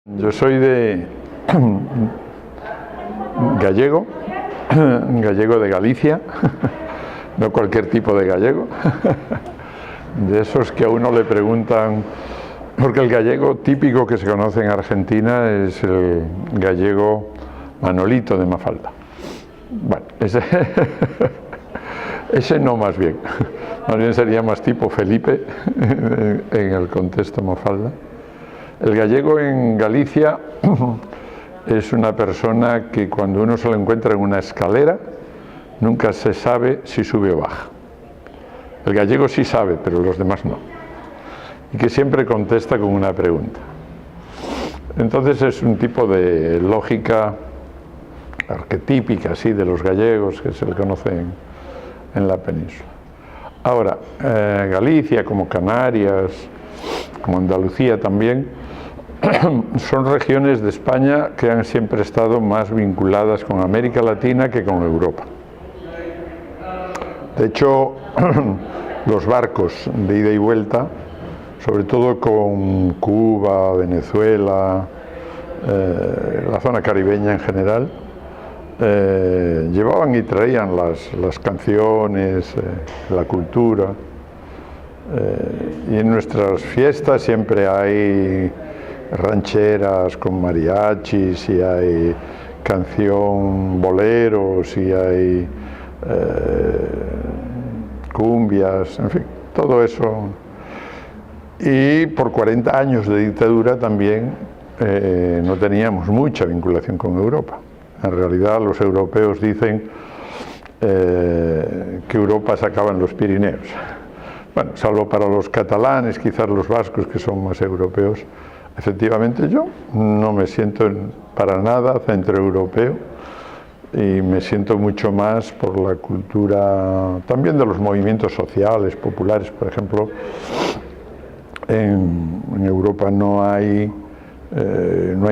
Yo soy de gallego, gallego de Galicia, no cualquier tipo de gallego, de esos que a uno le preguntan, porque el gallego típico que se conoce en Argentina es el gallego Manolito de Mafalda. Bueno, ese no más bien sería más tipo Felipe en el contexto Mafalda. El gallego en Galicia es una persona que cuando uno se lo encuentra en una escalera nunca se sabe si sube o baja. El gallego sí sabe, pero los demás no. Y que siempre contesta con una pregunta. Entonces es un tipo de lógica arquetípica así de los gallegos que se le conoce en la península. Ahora, Galicia, como Canarias, como Andalucía también, son regiones de España que han siempre estado más vinculadas con América Latina que con Europa. De hecho, los barcos de ida y vuelta, sobre todo con Cuba, Venezuela, la zona caribeña en general, llevaban y traían las canciones, la cultura, y en nuestras fiestas siempre hay rancheras con mariachis, y hay canción boleros, y hay cumbias, en fin, todo eso. Y por 40 años de dictadura también no teníamos mucha vinculación con Europa. En realidad los europeos dicen que Europa se acaba en los Pirineos. Bueno, salvo para los catalanes, quizás los vascos, que son más europeos. Efectivamente yo no me siento para nada centroeuropeo y me siento mucho más por la cultura también de los movimientos sociales, populares. Por ejemplo, en Europa no hay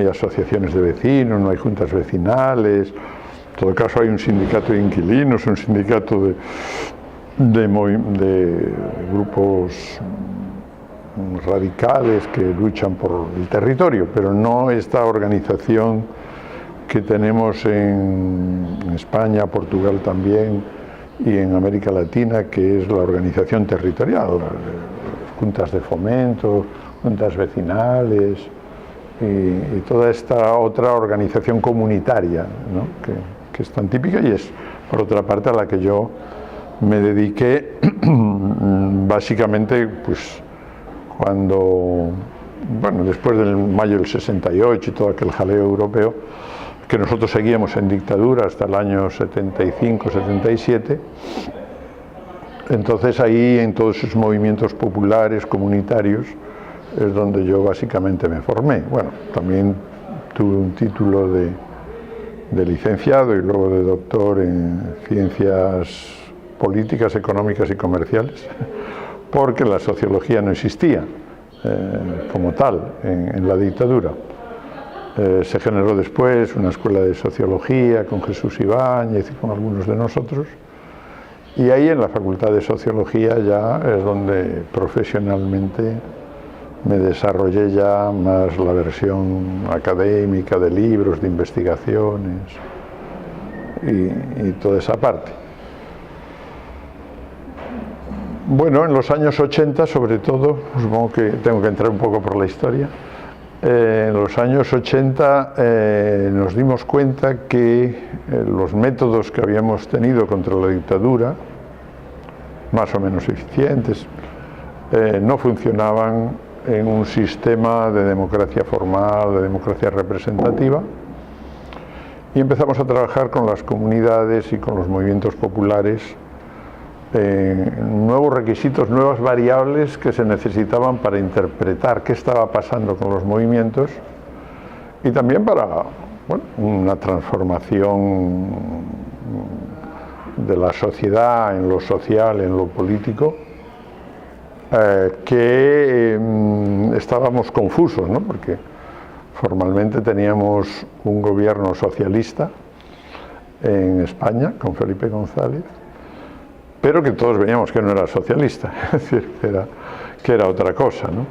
asociaciones de vecinos, no hay juntas vecinales. En todo caso hay un sindicato de inquilinos, un sindicato de grupos radicales que luchan por el territorio, pero no esta organización que tenemos en España, Portugal también, y en América Latina, que es la organización territorial, juntas de fomento, juntas vecinales y toda esta otra organización comunitaria, ¿no? que es tan típica y es, por otra parte, a la que yo me dediqué básicamente pues cuando, bueno, después del mayo del 68 y todo aquel jaleo europeo, que nosotros seguíamos en dictadura hasta el año 75-77, entonces ahí en todos esos movimientos populares, comunitarios, es donde yo básicamente me formé. Bueno, también tuve un título de licenciado y luego de doctor en ciencias políticas, económicas y comerciales, porque la sociología no existía como tal en la dictadura. Se generó después una escuela de sociología con Jesús Ibáñez y con algunos de nosotros, y ahí en la Facultad de Sociología ya es donde profesionalmente me desarrollé ya más la versión académica de libros, de investigaciones y toda esa parte. Bueno, en los años 80 sobre todo, supongo que tengo que entrar un poco por la historia, en los años 80 nos dimos cuenta que los métodos que habíamos tenido contra la dictadura, más o menos eficientes, no funcionaban en un sistema de democracia formal, de democracia representativa, y empezamos a trabajar con las comunidades y con los movimientos populares nuevos requisitos, nuevas variables que se necesitaban para interpretar qué estaba pasando con los movimientos y también para, bueno, una transformación de la sociedad en lo social, en lo político, que estábamos confusos, ¿no? Porque formalmente teníamos un gobierno socialista en España con Felipe González, pero que todos veíamos que no era socialista, es decir, que era otra cosa, ¿no?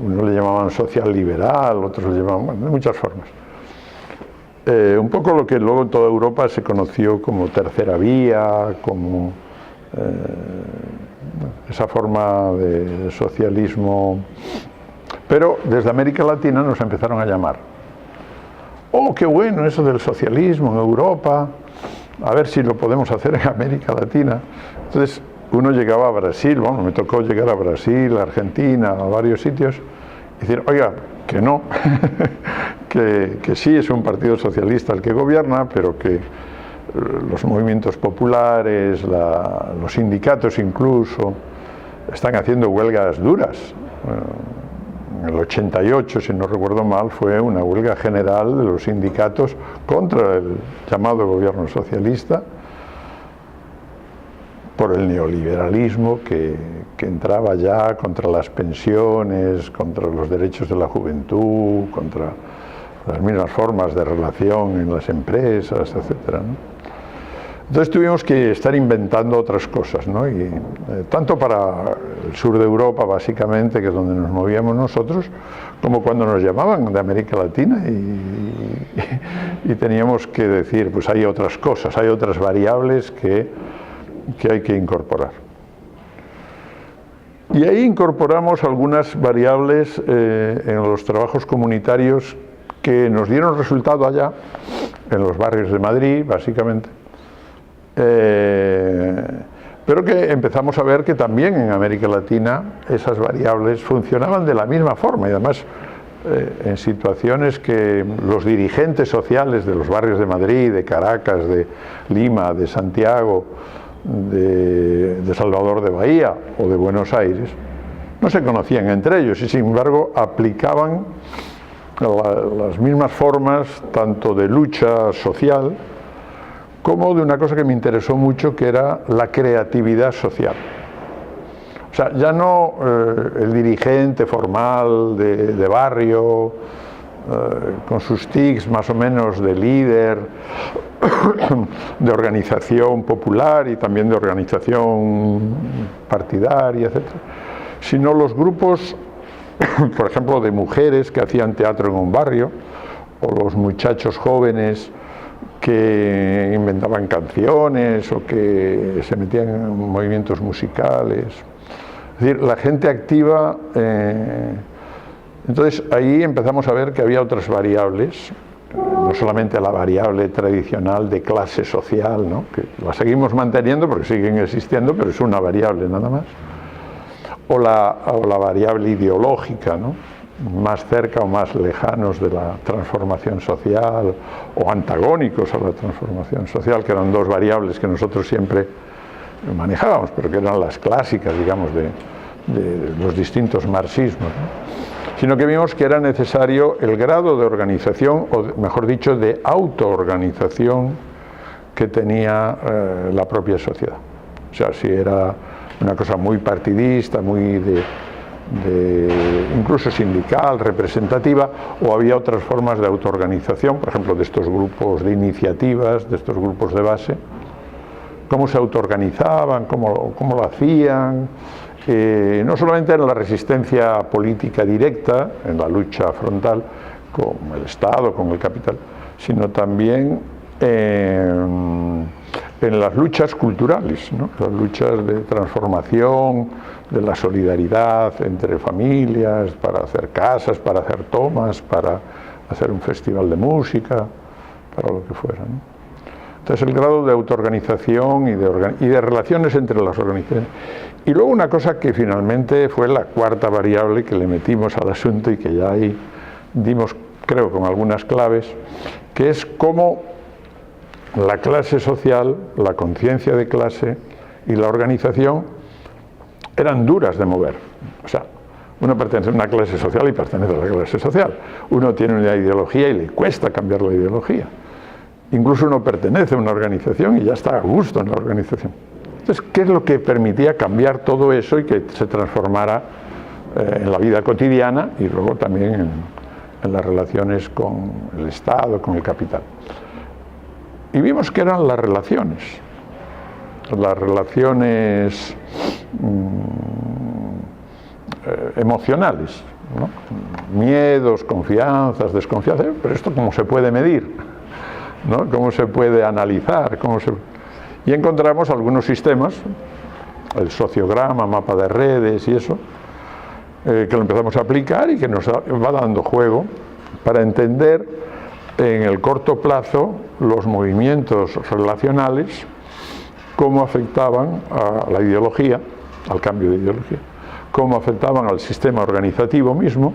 Unos le llamaban social liberal, otros le llamaban, bueno, de muchas formas. Un poco lo que luego en toda Europa se conoció como tercera vía, como esa forma de socialismo. Pero desde América Latina nos empezaron a llamar. ¡Oh, qué bueno eso del socialismo en Europa! A ver si lo podemos hacer en América Latina. Entonces uno llegaba a Brasil, bueno, me tocó llegar a Brasil, a Argentina, a varios sitios, y decir, oiga, que no, que sí es un partido socialista el que gobierna, pero que los movimientos populares, los sindicatos incluso, están haciendo huelgas duras. En el 88, si no recuerdo mal, fue una huelga general de los sindicatos contra el llamado gobierno socialista, por el neoliberalismo que entraba ya contra las pensiones, contra los derechos de la juventud, contra las mismas formas de relación en las empresas, etcétera, ¿no? Entonces tuvimos que estar inventando otras cosas, ¿no? Y, tanto para el sur de Europa, básicamente, que es donde nos movíamos nosotros, como cuando nos llamaban de América Latina y teníamos que decir, pues hay otras cosas, hay otras variables que hay que incorporar. Y ahí incorporamos algunas variables en los trabajos comunitarios que nos dieron resultado allá, en los barrios de Madrid, básicamente, pero que empezamos a ver que también en América Latina esas variables funcionaban de la misma forma y además en situaciones que los dirigentes sociales de los barrios de Madrid, de Caracas, de Lima, de Santiago, de Salvador de Bahía o de Buenos Aires no se conocían entre ellos y sin embargo aplicaban las mismas formas tanto de lucha social como de una cosa que me interesó mucho, que era la creatividad social. O sea, ya no el dirigente formal de barrio, con sus tics más o menos de líder, de organización popular y también de organización partidaria, etc., sino los grupos, por ejemplo, de mujeres que hacían teatro en un barrio, o los muchachos jóvenes que inventaban canciones o que se metían en movimientos musicales. Es decir, la gente activa. Entonces ahí empezamos a ver que había otras variables, no solamente la variable tradicional de clase social, ¿no?, que la seguimos manteniendo porque siguen existiendo, pero es una variable nada más, o la variable ideológica, ¿no?, más cerca o más lejanos de la transformación social o antagónicos a la transformación social, que eran dos variables que nosotros siempre manejábamos, pero que eran las clásicas, digamos, de los distintos marxismos, ¿no? Sino que vimos que era necesario el grado de organización, o mejor dicho, de autoorganización que tenía la propia sociedad. O sea, si era una cosa muy partidista, muy incluso sindical, representativa, o había otras formas de autoorganización, por ejemplo, de estos grupos de iniciativas, de estos grupos de base, cómo se autoorganizaban, cómo lo hacían, no solamente en la resistencia política directa, en la lucha frontal con el Estado, con el capital, sino también en las luchas culturales, ¿no?, las luchas de transformación, de la solidaridad entre familias, para hacer casas, para hacer tomas, para hacer un festival de música, para lo que fuera, ¿no? Entonces el grado de autoorganización y de relaciones entre las organizaciones. Y luego una cosa que finalmente fue la cuarta variable que le metimos al asunto y que ya ahí dimos, creo, con algunas claves, que es cómo la clase social, la conciencia de clase y la organización eran duras de mover. O sea, uno pertenece a una clase social y pertenece a la clase social. Uno tiene una ideología y le cuesta cambiar la ideología. Incluso uno pertenece a una organización y ya está a gusto en la organización. Entonces, ¿qué es lo que permitía cambiar todo eso y que se transformara en la vida cotidiana y luego también en las relaciones con el Estado, con el capital? Y vimos que eran las relaciones emocionales, ¿no? Miedos, confianzas, desconfianzas, pero esto ¿cómo se puede medir? ¿No? ¿Cómo se puede analizar? Y encontramos algunos sistemas, el sociograma, mapa de redes y eso, que lo empezamos a aplicar y que nos va dando juego para entender en el corto plazo los movimientos relacionales, cómo afectaban a la ideología, al cambio de ideología, cómo afectaban al sistema organizativo mismo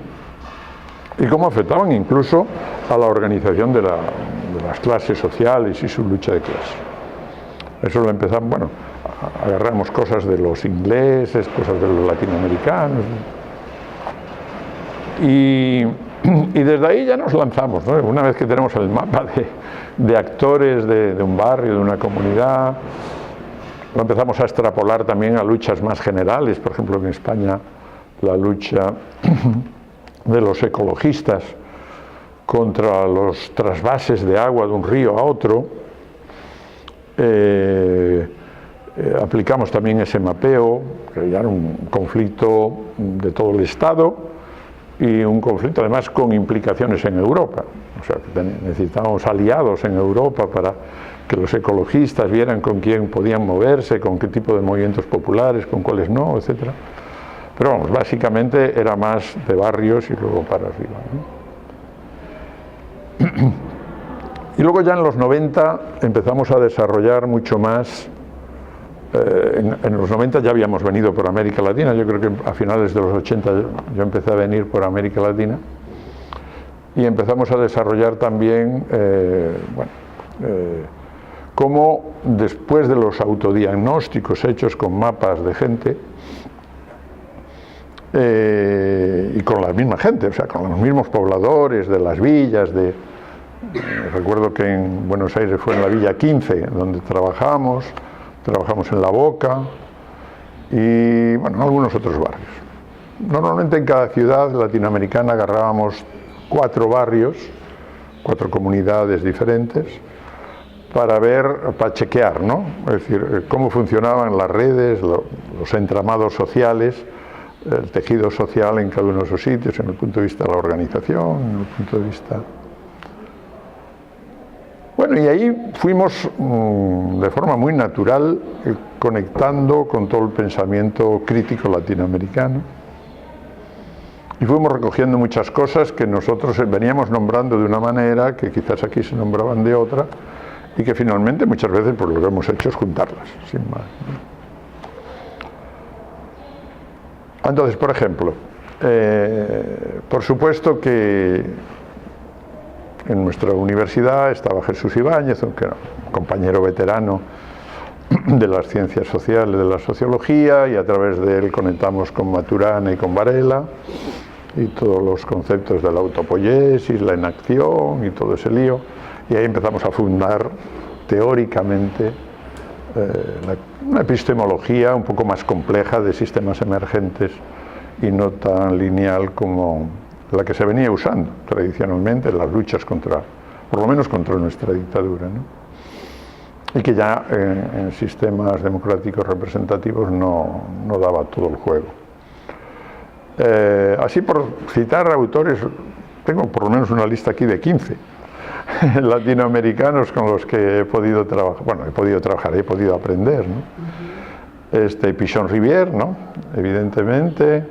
y cómo afectaban incluso a la organización de las clases sociales y su lucha de clase. Eso lo empezamos, bueno, agarramos cosas de los ingleses, cosas de los latinoamericanos, y desde ahí ya nos lanzamos, ¿no? Una vez que tenemos el mapa de actores de un barrio, de una comunidad, lo empezamos a extrapolar también a luchas más generales. Por ejemplo, en España la lucha de los ecologistas contra los trasvases de agua de un río a otro. Aplicamos también ese mapeo, que ya era un conflicto de todo el Estado y un conflicto además con implicaciones en Europa. O sea, que necesitábamos aliados en Europa para que los ecologistas vieran con quién podían moverse, con qué tipo de movimientos populares, con cuáles no, etc. Pero vamos, básicamente era más de barrios y luego para arriba, ¿no? Y luego ya en los 90 empezamos a desarrollar mucho más. En los 90 ya habíamos venido por América Latina, yo creo que a finales de los 80 yo empecé a venir por América Latina y empezamos a desarrollar también, cómo después de los autodiagnósticos hechos con mapas de gente y con la misma gente, o sea, con los mismos pobladores de las villas, recuerdo que en Buenos Aires fue en la Villa 15 donde trabajamos en La Boca y bueno, algunos otros barrios. Normalmente en cada ciudad latinoamericana agarrábamos 4 barrios, 4 comunidades diferentes para chequear, ¿no? Es decir, cómo funcionaban las redes, los entramados sociales, el tejido social en cada uno de esos sitios, en el punto de vista de la organización, en el punto de vista... Bueno, y ahí fuimos de forma muy natural conectando con todo el pensamiento crítico latinoamericano y fuimos recogiendo muchas cosas que nosotros veníamos nombrando de una manera, que quizás aquí se nombraban de otra, y que finalmente muchas veces pues, lo que hemos hecho es juntarlas, sin más, ¿no? Entonces, por ejemplo, por supuesto que en nuestra universidad estaba Jesús Ibáñez, que era un compañero veterano de las ciencias sociales, de la sociología, y a través de él conectamos con Maturana y con Varela, y todos los conceptos de la autopoiesis, la inacción y todo ese lío, y ahí empezamos a fundar teóricamente una epistemología un poco más compleja de sistemas emergentes y no tan lineal como la que se venía usando tradicionalmente en las luchas contra, por lo menos contra nuestra dictadura, ¿no? Y que ya en sistemas democráticos representativos no daba todo el juego. Así por citar autores, tengo por lo menos una lista aquí de 15 latinoamericanos con los que he podido trabajar, bueno, he podido aprender, ¿no? Pichon Rivière, ¿no? Evidentemente,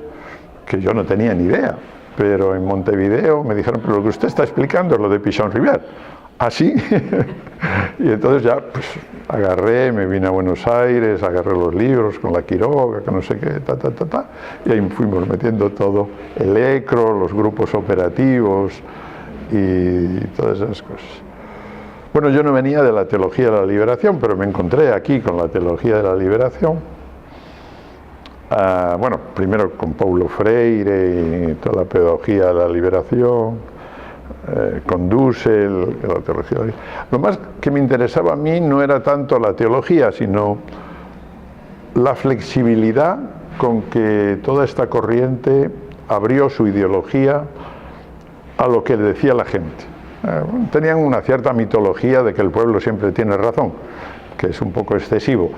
que yo no tenía ni idea, pero en Montevideo me dijeron, pero lo que usted está explicando es lo de Pichon Rivière. ¿Ah, sí? Y entonces ya pues, agarré, me vine a Buenos Aires, agarré los libros con la Quiroga, que no sé qué, y ahí fuimos metiendo todo, el ECRO, los grupos operativos y todas esas cosas. Bueno, yo no venía de la teología de la liberación, pero me encontré aquí con la teología de la liberación. Bueno, primero con Paulo Freire y toda la pedagogía de la liberación, con Dussel, la teología. Lo más que me interesaba a mí no era tanto la teología, sino la flexibilidad con que toda esta corriente abrió su ideología a lo que le decía la gente. Tenían una cierta mitología de que el pueblo siempre tiene razón, que es un poco excesivo,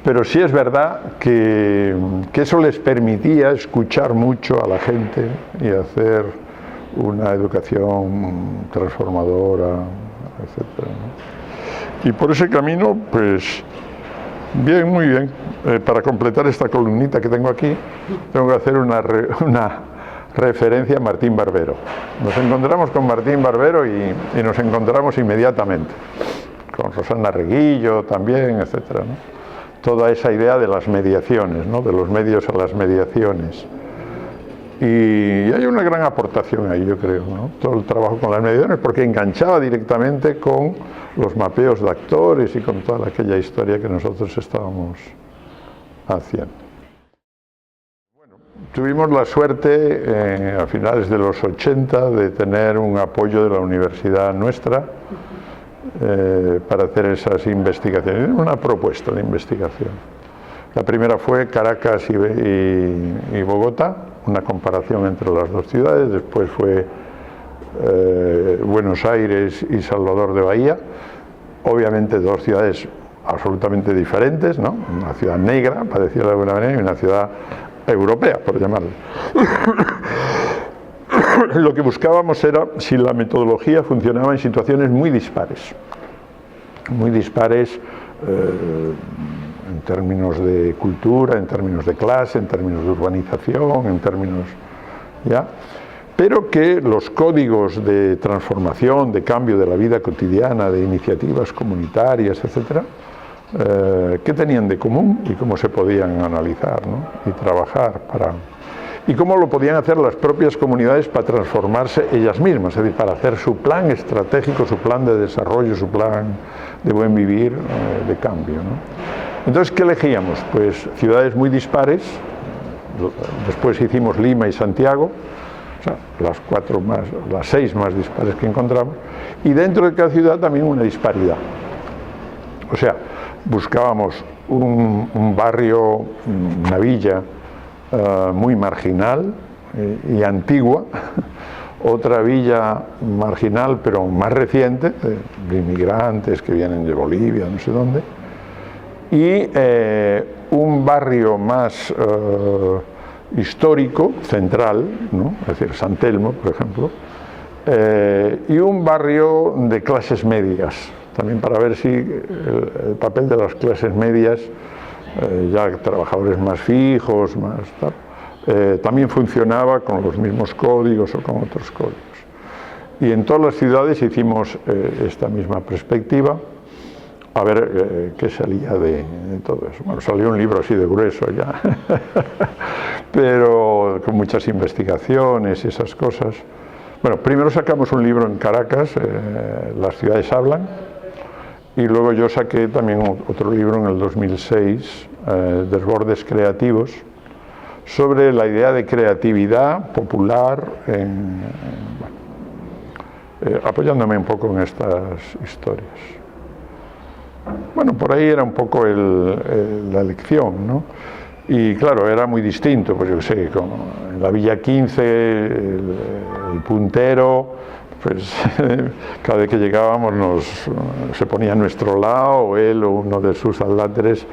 Pero sí es verdad que eso les permitía escuchar mucho a la gente y hacer una educación transformadora, etc., ¿no? Y por ese camino, pues, bien, muy bien. Para completar esta columnita que tengo aquí, tengo que hacer una referencia a Martín Barbero. Nos encontramos con Martín Barbero y nos encontramos inmediatamente. Con Rosana Reguillo también, etcétera, ¿no? Toda esa idea de las mediaciones, ¿no? De los medios a las mediaciones. Y hay una gran aportación ahí, yo creo, ¿no? Todo el trabajo con las mediaciones, porque enganchaba directamente con los mapeos de actores y con toda aquella historia que nosotros estábamos haciendo. Bueno, tuvimos la suerte a finales de los 80 de tener un apoyo de la universidad nuestra para hacer esas investigaciones, una propuesta de investigación. La primera fue Caracas y Bogotá, una comparación entre las dos ciudades. Después fue Buenos Aires y Salvador de Bahía, obviamente dos ciudades absolutamente diferentes, ¿no? Una ciudad negra, para decirlo de alguna manera, y una ciudad europea, por llamarlo. Lo que buscábamos era si la metodología funcionaba en situaciones muy dispares en términos de cultura, en términos de clase, en términos de urbanización, en términos, ¿ya? Pero que los códigos de transformación, de cambio de la vida cotidiana, de iniciativas comunitarias, etcétera, ¿qué tenían de común y cómo se podían analizar, ¿no? Y trabajar para... y cómo lo podían hacer las propias comunidades para transformarse ellas mismas, es decir, para hacer su plan estratégico, su plan de desarrollo, su plan de buen vivir, de cambio, ¿no? Entonces, ¿qué elegíamos? Pues ciudades muy dispares, después hicimos Lima y Santiago, o sea, las 6 más dispares que encontramos, y dentro de cada ciudad también una disparidad. O sea, buscábamos un barrio, una villa, muy marginal y antigua, otra villa marginal pero más reciente, de inmigrantes que vienen de Bolivia, no sé dónde, y un barrio más histórico, central, ¿no? Es decir, San Telmo, por ejemplo, y un barrio de clases medias, también para ver si el papel de las clases medias, ya trabajadores más fijos, más tal, también funcionaba con los mismos códigos o con otros códigos. Y en todas las ciudades hicimos esta misma perspectiva, a ver qué salía de todo eso. Bueno, salió un libro así de grueso ya, pero con muchas investigaciones y esas cosas. Bueno, primero sacamos un libro en Caracas, Las ciudades hablan, y luego yo saqué también otro libro en el 2006, Desbordes creativos, sobre la idea de creatividad popular, apoyándome un poco en estas historias. Bueno, por ahí era un poco la elección, ¿no? Y claro, era muy distinto, pues yo qué sé, como en la Villa 15, el puntero, pues cada vez que llegábamos se ponía a nuestro lado, o él o uno de sus adláteres,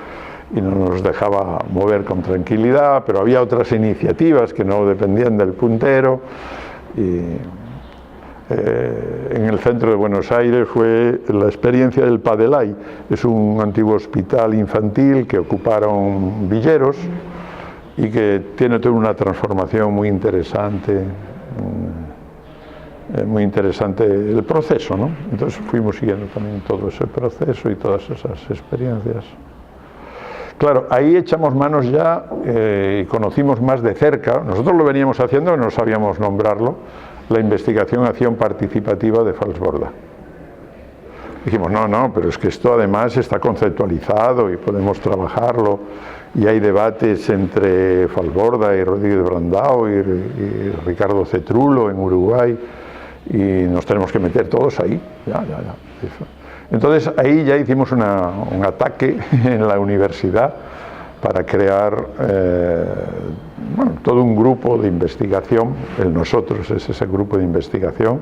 y no nos dejaba mover con tranquilidad, pero había otras iniciativas que no dependían del puntero. Y en el centro de Buenos Aires fue la experiencia del Padelay, es un antiguo hospital infantil que ocuparon villeros y que tiene toda una transformación muy interesante el proceso, ¿no? Entonces fuimos siguiendo también todo ese proceso y todas esas experiencias. Claro, ahí echamos manos ya y conocimos más de cerca, nosotros lo veníamos haciendo, no sabíamos nombrarlo, la investigación acción participativa de Falsborda. Dijimos, no, pero es que esto además está conceptualizado y podemos trabajarlo, y hay debates entre Falsborda y Rodríguez Brandao y Ricardo Cetrulo en Uruguay, y nos tenemos que meter todos ahí, ya. Entonces ahí ya hicimos un ataque en la universidad para crear todo un grupo de investigación. El nosotros es ese grupo de investigación,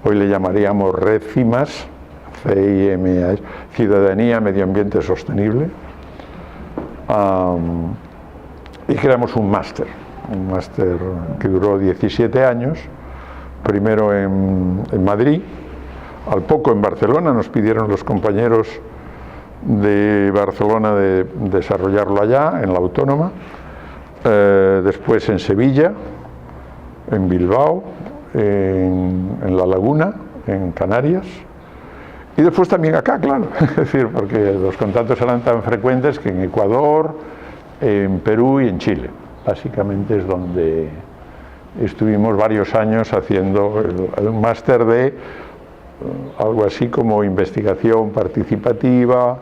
hoy le llamaríamos Red CIMAS, CIMAS, Ciudadanía, Medio Ambiente Sostenible, y creamos un máster que duró 17 años, primero en Madrid, al poco en Barcelona. Nos pidieron los compañeros de Barcelona de desarrollarlo allá, en la Autónoma, después en Sevilla, en Bilbao, en La Laguna, en Canarias, y después también acá, claro, es decir, porque los contactos eran tan frecuentes que en Ecuador, en Perú y en Chile, básicamente es donde estuvimos varios años haciendo el máster de algo así como investigación participativa,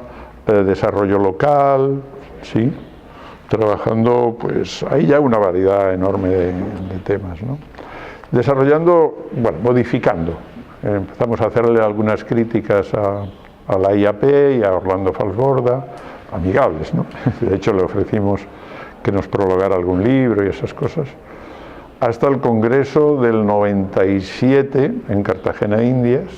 desarrollo local, ¿sí? Trabajando, pues ahí ya una variedad enorme de temas, ¿no? Desarrollando, bueno, modificando. Empezamos a hacerle algunas críticas a la IAP y a Orlando Falsborda, amigables, ¿no? De hecho le ofrecimos que nos prologara algún libro y esas cosas, hasta el Congreso del 97 en Cartagena, Indias,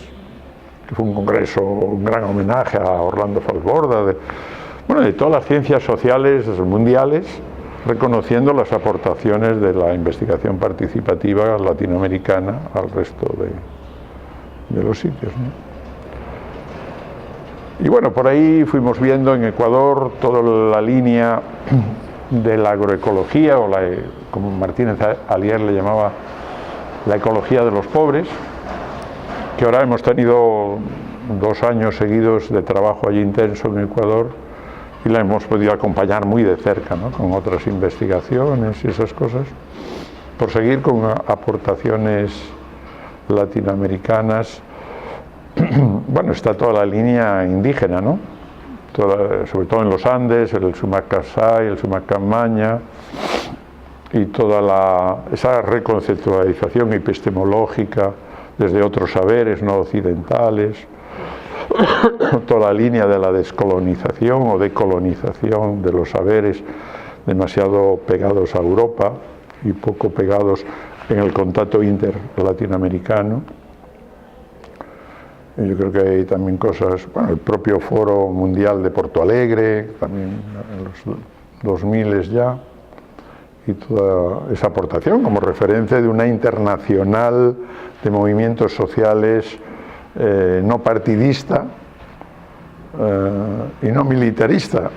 que fue un congreso, un gran homenaje a Orlando Falsborda, de todas las ciencias sociales mundiales, reconociendo las aportaciones de la investigación participativa latinoamericana al resto de los sitios, ¿no? Y bueno, por ahí fuimos viendo en Ecuador toda la línea de la agroecología, o como Martínez Alier le llamaba, la ecología de los pobres, que ahora hemos tenido 2 años seguidos de trabajo allí intenso en Ecuador y la hemos podido acompañar muy de cerca, ¿no? Con otras investigaciones y esas cosas, por seguir con aportaciones latinoamericanas. Bueno, está toda la línea indígena, ¿no? Sobre todo en los Andes, el Sumac Casay, el Sumac Camaña, y toda esa reconceptualización epistemológica desde otros saberes no occidentales, toda la línea de la descolonización o decolonización de los saberes demasiado pegados a Europa y poco pegados en el contacto interlatinoamericano. Yo creo que hay también cosas, bueno, el propio Foro Mundial de Porto Alegre, también en los 2000 ya, y toda esa aportación como referencia de una internacional de movimientos sociales no partidista y no militarista.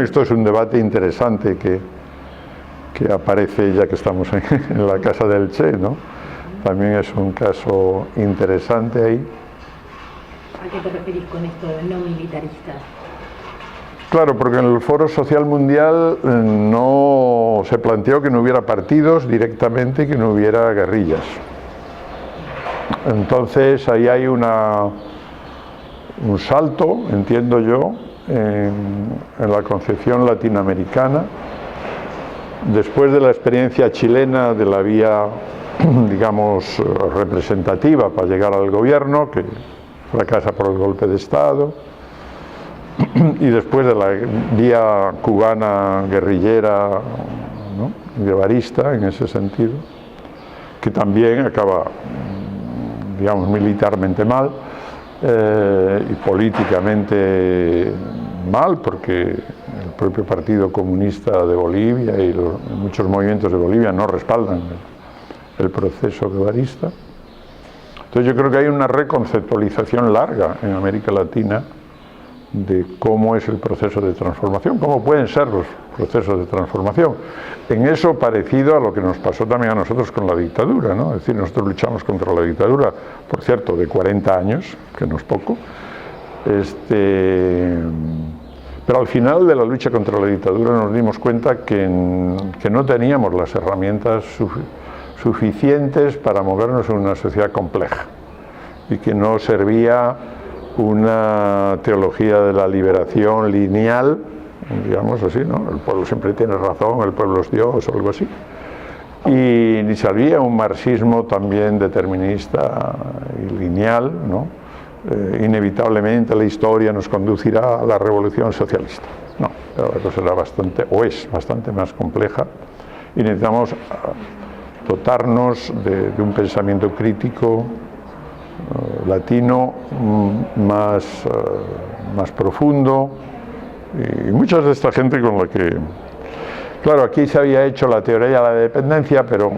Esto es un debate interesante que aparece ya que estamos en la Casa del Che, ¿no? También es un caso interesante ahí. ¿A qué te referís con esto de no militarista? Claro, porque en el Foro Social Mundial no se planteó que no hubiera partidos directamente y que no hubiera guerrillas. Entonces ahí hay un salto, entiendo yo, en la concepción latinoamericana, después de la experiencia chilena de la vía, digamos, representativa para llegar al gobierno, que fracasa por el golpe de Estado, y después de la vía cubana guerrillera, ¿no?, guevarista en ese sentido, que también acaba, digamos, militarmente mal y políticamente mal, porque el propio Partido Comunista de Bolivia y muchos movimientos de Bolivia no respaldan el proceso guevarista. Entonces yo creo que hay una reconceptualización larga en América Latina de cómo es el proceso de transformación, cómo pueden ser los procesos de transformación. En eso parecido a lo que nos pasó también a nosotros con la dictadura, ¿no? Es decir, nosotros luchamos contra la dictadura, por cierto, de 40 años, que no es poco, pero al final de la lucha contra la dictadura nos dimos cuenta que no teníamos las herramientas suficientes para movernos en una sociedad compleja y que no servía una teología de la liberación lineal, digamos así, ¿no? El pueblo siempre tiene razón, el pueblo es Dios o algo así, y ni servía un marxismo también determinista y lineal, ¿no? Inevitablemente la historia nos conducirá a la revolución socialista. No, la cosa era es bastante más compleja, y necesitamos dotarnos de un pensamiento crítico latino más profundo, Y muchas de esta gente con la que... Claro, aquí se había hecho la teoría de la dependencia, pero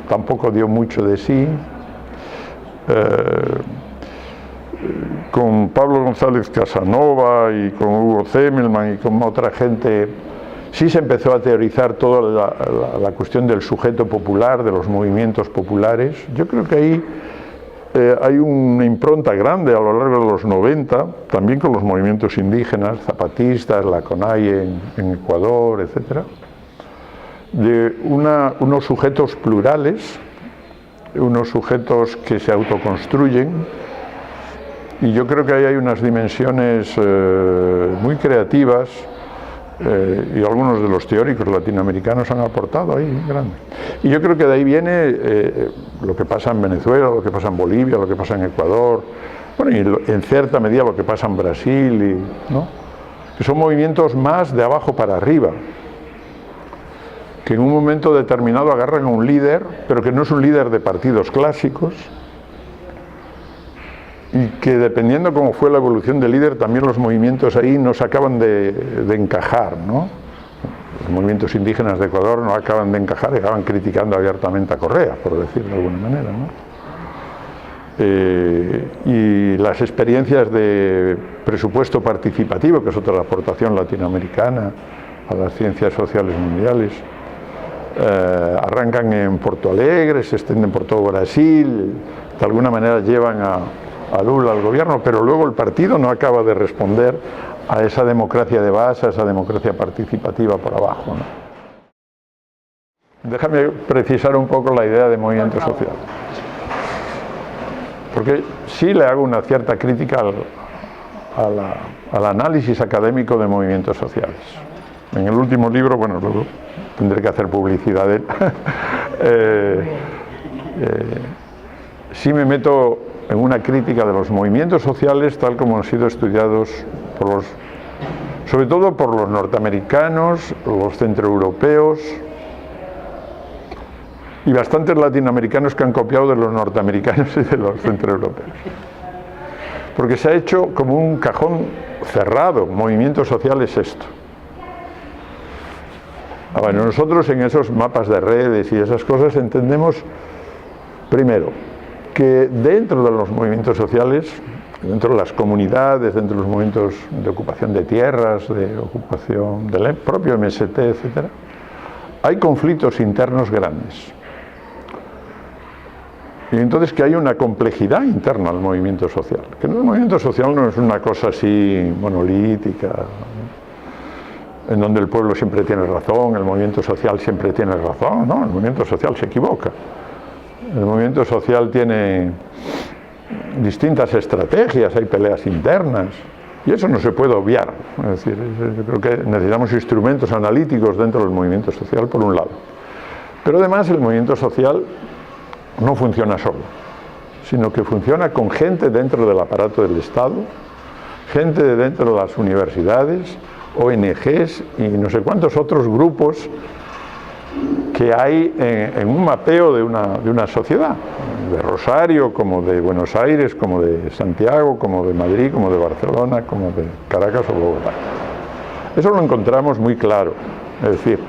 tampoco dio mucho de sí. Con Pablo González Casanova y con Hugo Zemelman y con otra gente sí se empezó a teorizar toda la cuestión del sujeto popular, de los movimientos populares. Yo creo que ahí hay una impronta grande a lo largo de los 90, también con los movimientos indígenas, zapatistas, la CONAI en Ecuador, etcétera, de unos sujetos plurales, unos sujetos que se autoconstruyen. Y yo creo que ahí hay unas dimensiones muy creativas y algunos de los teóricos latinoamericanos han aportado ahí grande. Y yo creo que de ahí viene lo que pasa en Venezuela, lo que pasa en Bolivia, lo que pasa en Ecuador, bueno, y en cierta medida lo que pasa en Brasil, ¿no? Que son movimientos más de abajo para arriba, que en un momento determinado agarran a un líder, pero que no es un líder de partidos clásicos, y que dependiendo cómo fue la evolución del líder, también los movimientos ahí no se acaban de encajar, ¿no? Los movimientos indígenas de Ecuador no acaban de encajar y acaban criticando abiertamente a Correa, por decirlo de alguna manera, ¿no? Y las experiencias de presupuesto participativo, que es otra aportación latinoamericana a las ciencias sociales mundiales, arrancan en Porto Alegre, se extienden por todo Brasil, de alguna manera llevan a Lula al gobierno, pero luego el partido no acaba de responder a esa democracia de base, a esa democracia participativa por abajo, ¿no? Déjame precisar un poco la idea de movimiento social, porque sí le hago una cierta crítica al análisis académico de movimientos sociales. En el último libro, bueno, luego tendré que hacer publicidad de él, sí me meto en una crítica de los movimientos sociales tal como han sido estudiados sobre todo por los norteamericanos, los centroeuropeos y bastantes latinoamericanos que han copiado de los norteamericanos y de los centroeuropeos. Porque se ha hecho como un cajón cerrado, movimiento social es esto. Bueno, nosotros en esos mapas de redes y esas cosas entendemos, primero, que dentro de los movimientos sociales, dentro de las comunidades, dentro de los movimientos de ocupación de tierras, de ocupación del propio MST, etcétera, hay conflictos internos grandes. Y entonces que hay una complejidad interna al movimiento social, que el movimiento social no es una cosa así monolítica, ¿no?, en donde el pueblo siempre tiene razón, el movimiento social siempre tiene razón, no, el movimiento social se equivoca. El movimiento social tiene distintas estrategias, hay peleas internas, y eso no se puede obviar. Es decir, yo creo que necesitamos instrumentos analíticos dentro del movimiento social, por un lado. Pero además el movimiento social no funciona solo, sino que funciona con gente dentro del aparato del Estado, gente dentro de las universidades, ONGs y no sé cuántos otros grupos que hay en un mapeo de una sociedad, de Rosario, como de Buenos Aires, como de Santiago, como de Madrid, como de Barcelona, como de Caracas o Bogotá. Eso lo encontramos muy claro, es decir,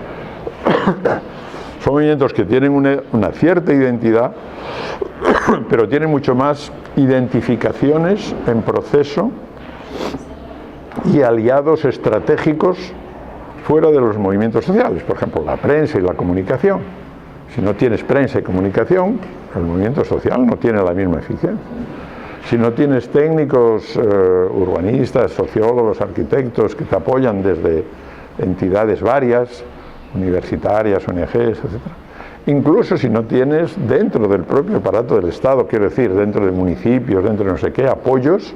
son movimientos que tienen una cierta identidad, pero tienen mucho más identificaciones en proceso y aliados estratégicos fuera de los movimientos sociales, por ejemplo, la prensa y la comunicación. Si no tienes prensa y comunicación, el movimiento social no tiene la misma eficiencia. Si no tienes técnicos, urbanistas, sociólogos, arquitectos que te apoyan desde entidades varias, universitarias, ONGs, etc. Incluso si no tienes dentro del propio aparato del Estado, quiero decir, dentro de municipios, dentro de no sé qué, apoyos,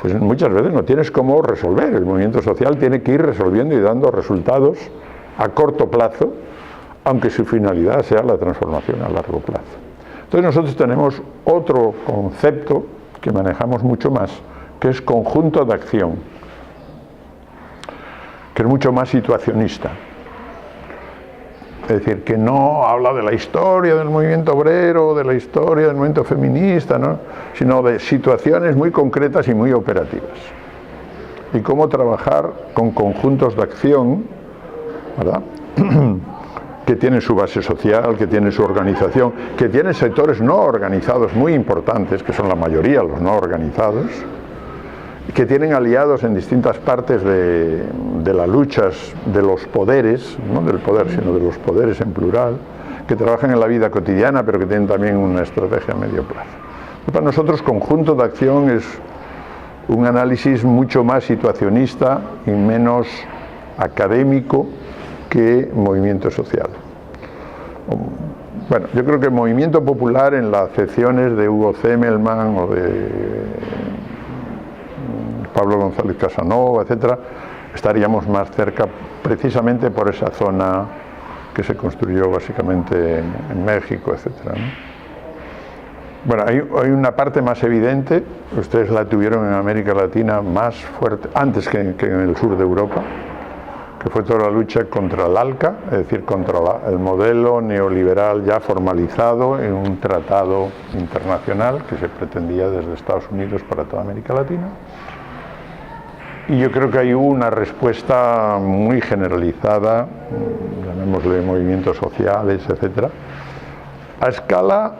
pues muchas veces no tienes cómo resolver. El movimiento social tiene que ir resolviendo y dando resultados a corto plazo, aunque su finalidad sea la transformación a largo plazo. Entonces nosotros tenemos otro concepto que manejamos mucho más, que es conjunto de acción, que es mucho más situacionista. Es decir, que no habla de la historia del movimiento obrero, de la historia del movimiento feminista, ¿no?, sino de situaciones muy concretas y muy operativas. y cómo trabajar con conjuntos de acción, ¿verdad?, que tienen su base social, que tienen su organización, que tienen sectores no organizados muy importantes, que son la mayoría los no organizados, que tienen aliados en distintas partes de las luchas de los poderes, no del poder, sino de los poderes en plural, que trabajan en la vida cotidiana, pero que tienen también una estrategia a medio plazo. Para nosotros, conjunto de acción es un análisis mucho más situacionista y menos académico que movimiento social. Bueno, yo creo que el movimiento popular, en las acepciones de Hugo Zemelman o de Pablo González Casanova, etcétera, estaríamos más cerca precisamente por esa zona que se construyó básicamente en México, etcétera, ¿no? Bueno, hay una parte más evidente, ustedes la tuvieron en América Latina más fuerte, antes que en el sur de Europa, que fue toda la lucha contra el ALCA, es decir, contra el modelo neoliberal ya formalizado en un tratado internacional que se pretendía desde Estados Unidos para toda América Latina. Y yo creo que hay una respuesta muy generalizada, llamémosle movimientos sociales, etcétera, a escala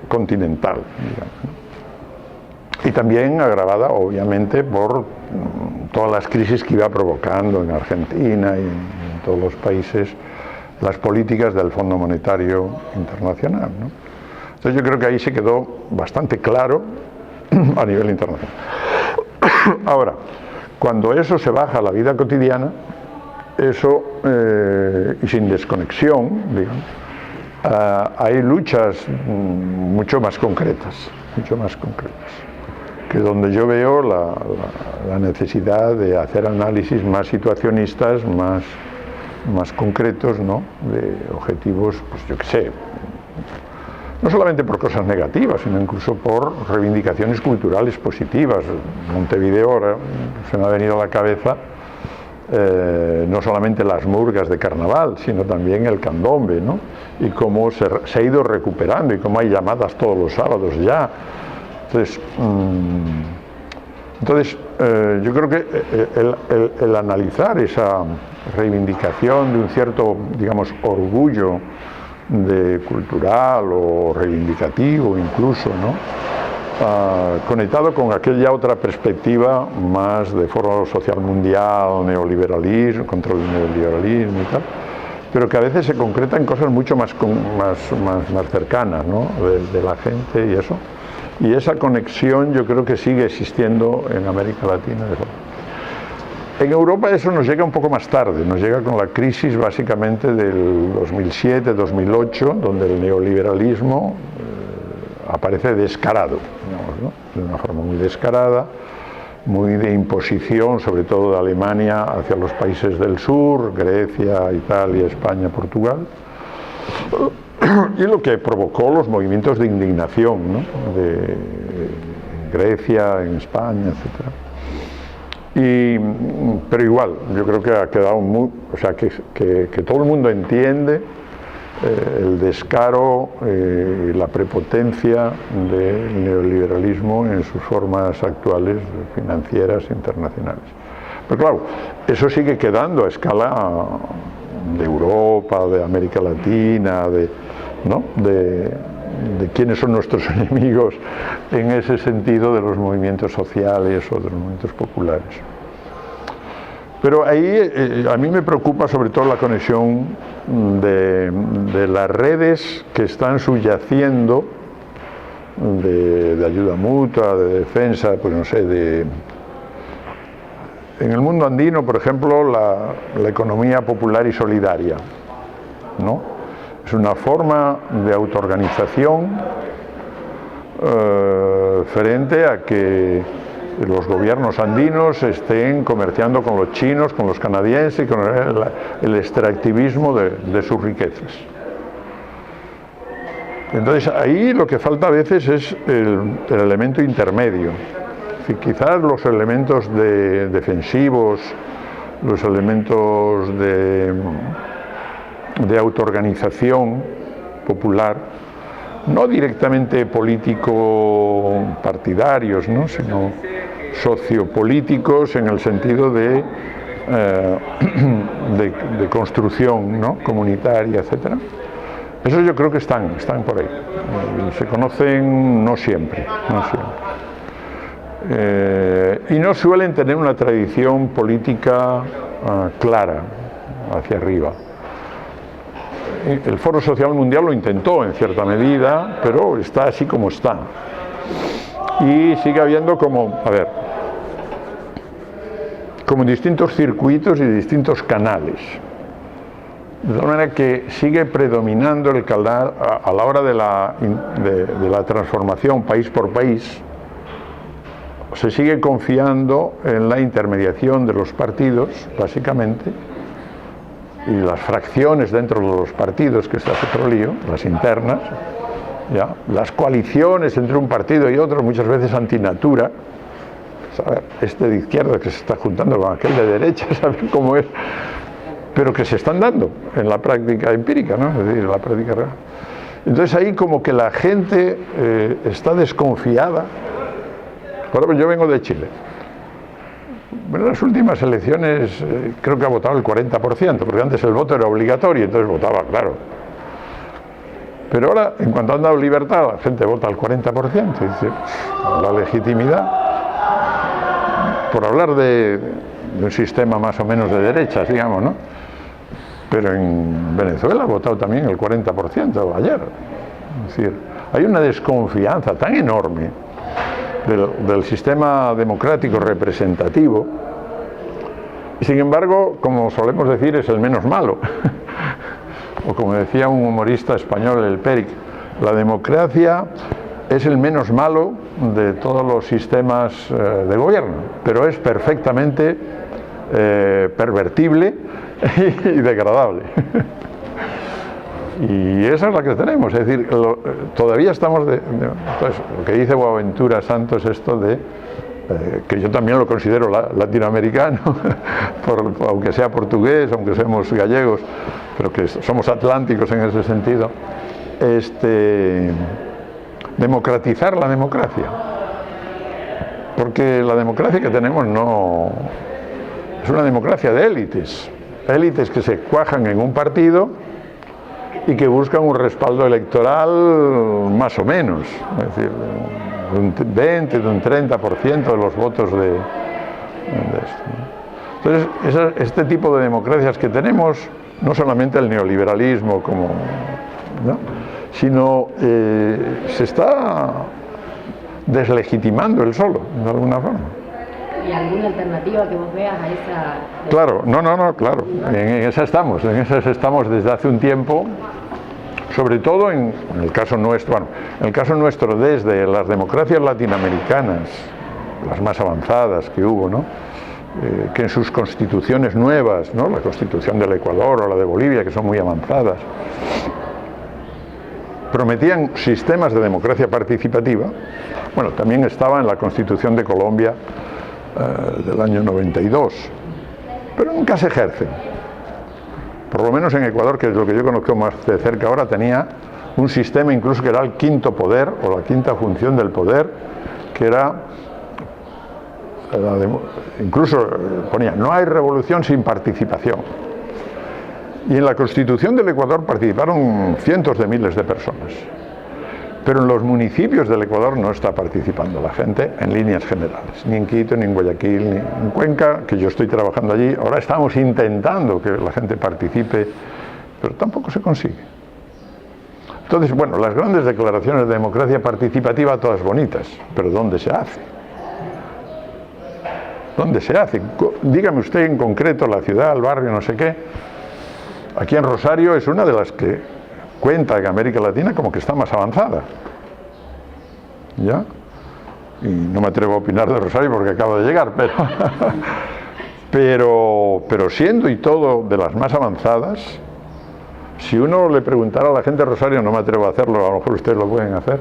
continental, digamos. Y también agravada, obviamente, por todas las crisis que iba provocando en Argentina y en todos los países las políticas del Fondo Monetario Internacional, ¿no? Entonces yo creo que ahí se quedó bastante claro a nivel internacional. Ahora, cuando eso se baja a la vida cotidiana, eso, y sin desconexión, digamos, hay luchas mucho más concretas, que donde yo veo la necesidad de hacer análisis más situacionistas, más concretos, ¿no?, de objetivos, pues yo qué sé, no solamente por cosas negativas, sino incluso por reivindicaciones culturales positivas. Montevideo ahora se me ha venido a la cabeza no solamente las murgas de carnaval, sino también el candombe, ¿no?, y cómo se ha ido recuperando y cómo hay llamadas todos los sábados ya. Entonces yo creo que el analizar esa reivindicación de un cierto, digamos, orgullo cultural o reivindicativo incluso, ¿no?, conectado con aquella otra perspectiva más de foro social mundial, neoliberalismo, contra el neoliberalismo y tal, pero que a veces se concreta en cosas mucho más cercanas, ¿no?, de la gente y eso. Y esa conexión yo creo que sigue existiendo en América Latina. En Europa eso nos llega un poco más tarde, nos llega con la crisis básicamente del 2007-2008, donde el neoliberalismo aparece descarado, digamos, ¿no?, de una forma muy descarada, muy de imposición, sobre todo de Alemania hacia los países del sur, Grecia, Italia, España, Portugal, y lo que provocó los movimientos de indignación, ¿no?, de Grecia, en España, etcétera. Pero igual, yo creo que ha quedado muy, o sea, que todo el mundo entiende el descaro y la prepotencia del neoliberalismo en sus formas actuales financieras internacionales. Pero claro, eso sigue quedando a escala de Europa, de América Latina, ¿no?, de quiénes son nuestros enemigos en ese sentido de los movimientos sociales o de los movimientos populares. Pero ahí a mí me preocupa sobre todo la conexión de las redes que están subyaciendo de ayuda mutua, de defensa, pues no sé, en el mundo andino, por ejemplo, la economía popular y solidaria, ¿no? Es una forma de autoorganización frente a que los gobiernos andinos estén comerciando con los chinos, con los canadienses, con el extractivismo de sus riquezas. Entonces ahí lo que falta a veces es el elemento intermedio. Es decir, quizás los elementos defensivos, los elementos de autoorganización popular, no directamente político-partidarios, ¿no?, sino sociopolíticos en el sentido de construcción, ¿no?, comunitaria, etcétera. Esos yo creo que están por ahí. Y se conocen no siempre. Y no suelen tener una tradición política clara hacia arriba. El Foro Social Mundial lo intentó en cierta medida, pero está así como está. Y sigue habiendo como distintos circuitos y distintos canales. De tal manera que sigue predominando el canal a la hora de la transformación país por país. Se sigue confiando en la intermediación de los partidos, básicamente, y las fracciones dentro de los partidos, que es otro lío, las internas, ¿ya? Las coaliciones entre un partido y otro, muchas veces antinatura. Saber, este de izquierda que se está juntando con aquel de derecha, saber cómo es, pero que se están dando en la práctica empírica, ¿no? Es decir, en la práctica real. Entonces ahí como que la gente está desconfiada. Por ejemplo, yo vengo de Chile. Bueno, en las últimas elecciones creo que ha votado el 40%, porque antes el voto era obligatorio, entonces votaba, claro. Pero ahora, en cuanto han dado libertad, la gente vota al 40%. Y dice, la legitimidad, por hablar de un sistema más o menos de derechas, digamos, ¿no? Pero en Venezuela ha votado también el 40% ayer. Es decir, hay una desconfianza tan enorme del sistema democrático representativo, y sin embargo, como solemos decir, es el menos malo. O como decía un humorista español, el Péric, la democracia es el menos malo de todos los sistemas de gobierno, pero es perfectamente pervertible y degradable. Y esa es la que tenemos, es decir, todavía estamos entonces, lo que dice Boaventura Santos, esto de que yo también lo considero latinoamericano, aunque sea portugués, aunque seamos gallegos, pero que somos atlánticos en ese sentido, democratizar la democracia, porque la democracia que tenemos no es una democracia de élites que se cuajan en un partido y que buscan un respaldo electoral más o menos, es decir, de un 20, de un 30% de los votos de esto, ¿no? Entonces, este tipo de democracias que tenemos, no solamente el neoliberalismo, ¿no?, sino se está deslegitimando él solo, de alguna forma. ¿Y alguna alternativa que vos veas a esa? Claro, claro, en esas estamos desde hace un tiempo, sobre todo en el caso nuestro, desde las democracias latinoamericanas, las más avanzadas que hubo, ¿no?, que en sus constituciones nuevas, ¿no?, la constitución del Ecuador o la de Bolivia, que son muy avanzadas, prometían sistemas de democracia participativa. Bueno, también estaba en la Constitución de Colombia del año 92, pero nunca se ejercen. Por lo menos en Ecuador, que es lo que yo conozco más de cerca ahora, tenía un sistema incluso que era el quinto poder, o la quinta función del poder, que era, incluso ponía, no hay revolución sin participación. Y en la Constitución del Ecuador participaron cientos de miles de personas. Pero en los municipios del Ecuador no está participando la gente en líneas generales, ni en Quito, ni en Guayaquil, ni en Cuenca, que yo estoy trabajando allí. Ahora estamos intentando que la gente participe, pero tampoco se consigue. Entonces, bueno, las grandes declaraciones de democracia participativa, todas bonitas, pero ¿dónde se hace? ¿Dónde se hace? Dígame usted en concreto la ciudad, el barrio, no sé qué. Aquí en Rosario es una de las que cuenta que América Latina como que está más avanzada. ¿Ya? Y no me atrevo a opinar de Rosario porque acabo de llegar, pero siendo y todo de las más avanzadas, si uno le preguntara a la gente de Rosario, no me atrevo a hacerlo, a lo mejor ustedes lo pueden hacer,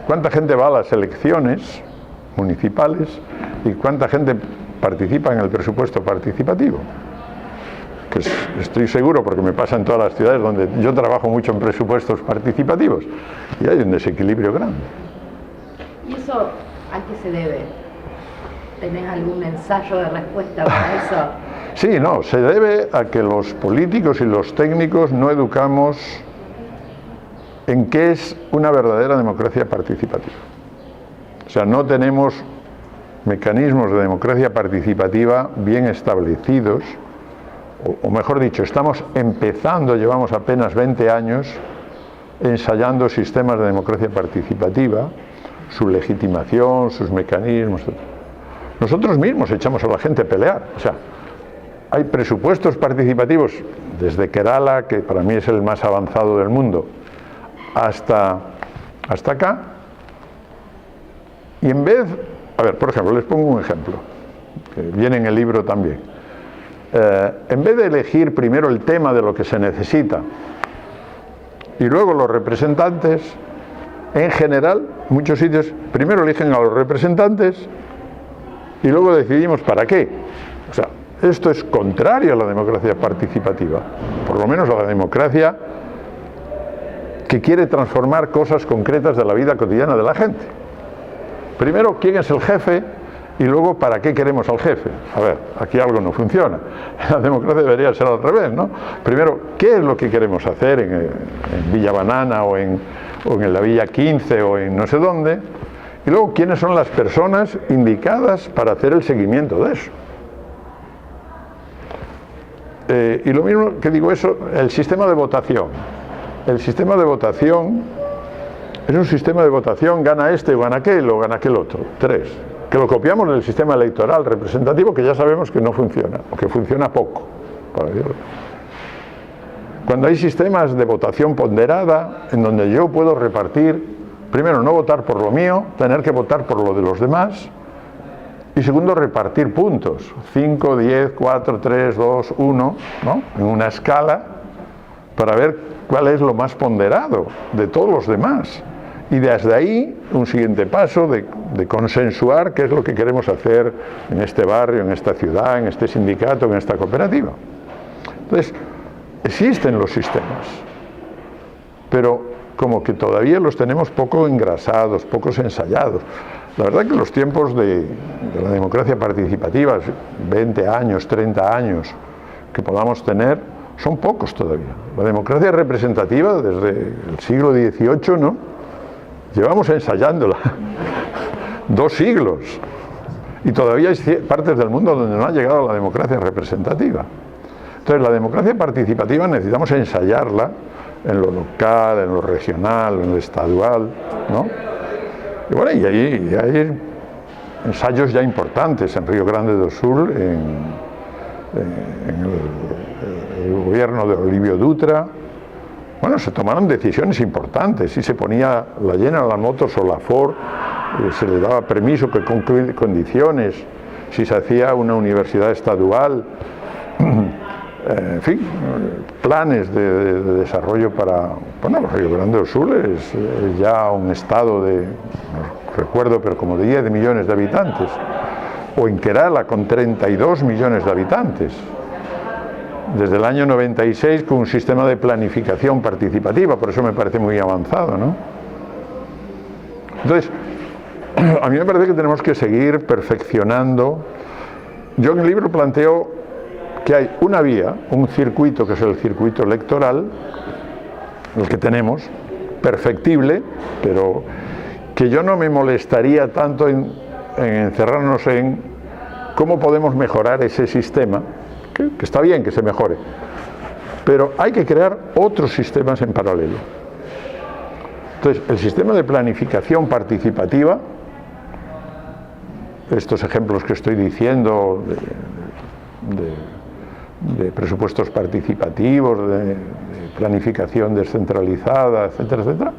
¿cuánta gente va a las elecciones municipales y cuánta gente participa en el presupuesto participativo? Que estoy seguro, porque me pasa en todas las ciudades donde yo trabajo mucho en presupuestos participativos, y hay un desequilibrio grande. Y eso ¿A qué se debe? ¿Tenés algún ensayo de respuesta para eso? Sí, no, se debe a que los políticos y los técnicos no educamos en qué es una verdadera democracia participativa. O sea, no tenemos mecanismos de democracia participativa bien establecidos, o mejor dicho, estamos empezando, llevamos apenas 20 años ensayando sistemas de democracia participativa, su legitimación, sus mecanismos, etc. Nosotros mismos echamos a la gente a pelear. O sea, hay presupuestos participativos desde Kerala, que para mí es el más avanzado del mundo, hasta acá. Y en vez, a ver, por ejemplo, les pongo un ejemplo, que viene en el libro también. En vez de elegir primero el tema de lo que se necesita y luego los representantes, en general, muchos sitios primero eligen a los representantes y luego decidimos para qué. O sea, esto es contrario a la democracia participativa, por lo menos a la democracia que quiere transformar cosas concretas de la vida cotidiana de la gente. Primero, ¿quién es el jefe? Y luego, ¿para qué queremos al jefe? A ver, aquí algo no funciona. La democracia debería ser al revés, ¿no? Primero, ¿qué es lo que queremos hacer en Villa Banana o en la Villa 15 o en no sé dónde? Y luego, ¿quiénes son las personas indicadas para hacer el seguimiento de eso? Y lo mismo que digo eso, el sistema de votación. El sistema de votación es un sistema de votación, gana este o gana aquel o gana aquel otro. 3. Que lo copiamos del sistema electoral representativo, que ya sabemos que no funciona, o que funciona poco. Cuando hay sistemas de votación ponderada, en donde yo puedo repartir, primero, no votar por lo mío, tener que votar por lo de los demás, y segundo, repartir puntos, 5, 10, 4, 3, 2, 1, ¿no? En una escala, para ver cuál es lo más ponderado de todos los demás. Y desde ahí, un siguiente paso de consensuar qué es lo que queremos hacer en este barrio, en esta ciudad, en este sindicato, en esta cooperativa. Entonces, existen los sistemas, pero como que todavía los tenemos poco engrasados, pocos ensayados. La verdad que los tiempos de la democracia participativa, 20 años, 30 años, que podamos tener, son pocos todavía. La democracia representativa, desde el siglo XVIII, ¿no? Llevamos ensayándola 2 siglos y todavía hay partes del mundo donde no ha llegado la democracia representativa. Entonces, la democracia participativa necesitamos ensayarla en lo local, en lo regional, en lo estadual, ¿no? Y bueno, y hay ensayos ya importantes en Río Grande do Sul, en el gobierno de Olívio Dutra. Bueno, se tomaron decisiones importantes, si se ponía la General Motors o la Ford, se le daba permiso, que con condiciones, si se hacía una universidad estadual, en fin, planes de desarrollo para, bueno, Río Grande do Sul es ya un estado de, no recuerdo, pero como de 10 millones de habitantes, o en Kerala con 32 millones de habitantes. Desde el año 96 con un sistema de planificación participativa, por eso me parece muy avanzado, ¿no? Entonces, a mí me parece que tenemos que seguir perfeccionando. Yo en el libro planteo que hay una vía, un circuito, que es el circuito electoral, el que tenemos, perfectible, pero que yo no me molestaría tanto en encerrarnos en cómo podemos mejorar ese sistema, que está bien que se mejore, pero hay que crear otros sistemas en paralelo. Entonces, el sistema de planificación participativa, estos ejemplos que estoy diciendo de presupuestos participativos, de planificación descentralizada, etcétera, etcétera,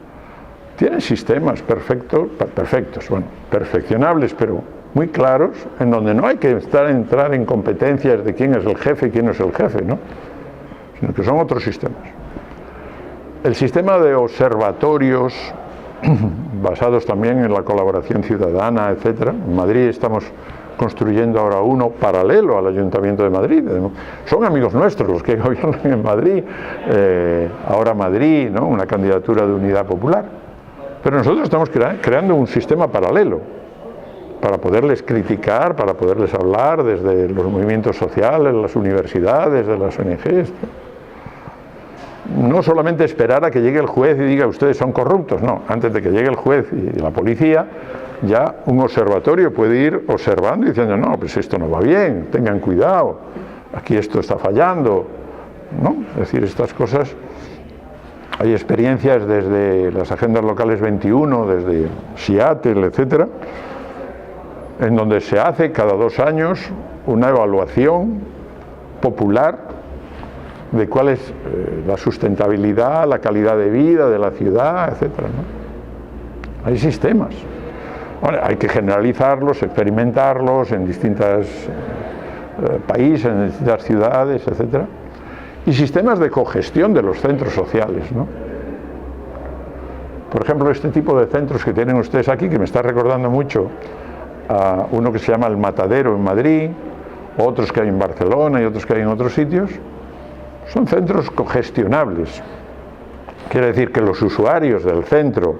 tienen sistemas perfectos, bueno, perfeccionables, pero muy claros, en donde no hay que entrar en competencias de quién es el jefe y quién no es el jefe, ¿no? Sino que son otros sistemas. El sistema de observatorios, basados también en la colaboración ciudadana, etcétera. En Madrid estamos construyendo ahora uno paralelo al Ayuntamiento de Madrid. Son amigos nuestros los que gobiernan en Madrid, ahora Madrid, ¿no? Una candidatura de Unidad Popular. Pero nosotros estamos creando un sistema paralelo, para poderles criticar, para poderles hablar desde los movimientos sociales, las universidades, de las ONGs. No solamente esperar a que llegue el juez y diga ustedes son corruptos, no, antes de que llegue el juez y la policía, ya un observatorio puede ir observando y diciendo no, pues esto no va bien, tengan cuidado, aquí esto está fallando, ¿no? Es decir, estas cosas, hay experiencias desde las agendas locales 21, desde Seattle, etcétera, en donde se hace cada 2 años una evaluación popular de cuál es la sustentabilidad, la calidad de vida de la ciudad, etcétera, ¿no? Hay sistemas. Bueno, hay que generalizarlos, experimentarlos en distintos países, en distintas ciudades, etcétera. Y sistemas de cogestión de los centros sociales, ¿no? Por ejemplo, este tipo de centros que tienen ustedes aquí, que me está recordando mucho a uno que se llama El Matadero en Madrid, otros que hay en Barcelona y otros que hay en otros sitios, son centros cogestionables. Quiere decir que los usuarios del centro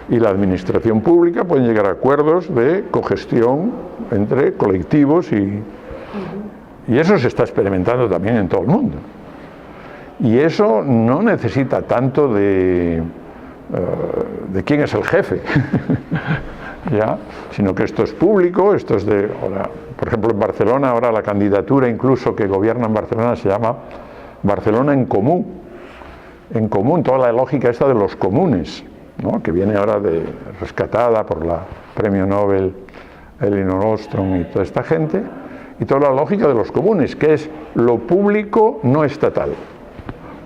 y la administración pública pueden llegar a acuerdos de cogestión entre colectivos y eso se está experimentando también en todo el mundo. Y eso no necesita tanto de quién es el jefe, ¿ya? Sino que esto es público, esto es de... Ahora, por ejemplo, en Barcelona, ahora la candidatura incluso que gobierna en Barcelona se llama Barcelona en común, toda la lógica esta de los comunes, ¿no? Que viene ahora rescatada por la premio Nobel Elinor Ostrom y toda esta gente, y toda la lógica de los comunes, que es lo público no estatal,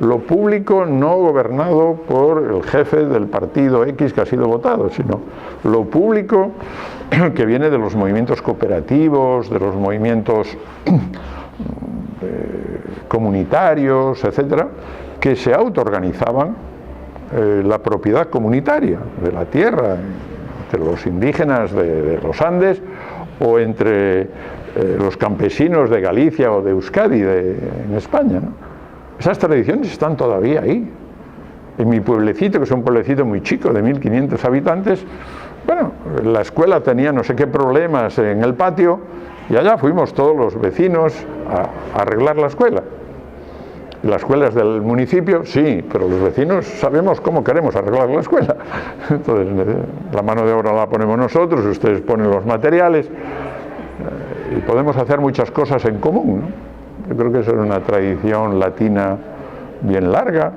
lo público no gobernado por el jefe del partido X que ha sido votado, sino lo público que viene de los movimientos cooperativos, de los movimientos comunitarios, etcétera, que se autoorganizaban la propiedad comunitaria de la tierra entre los indígenas de los Andes o entre los campesinos de Galicia o de Euskadi en España, ¿no? Esas tradiciones están todavía ahí. En mi pueblecito, que es un pueblecito muy chico de 1500 habitantes, bueno, la escuela tenía no sé qué problemas en el patio y allá fuimos todos los vecinos a arreglar la escuela. Las escuelas del municipio, sí, pero los vecinos sabemos cómo queremos arreglar la escuela. Entonces, la mano de obra la ponemos nosotros, ustedes ponen los materiales y podemos hacer muchas cosas en común, ¿no? Yo creo que eso es una tradición latina bien larga.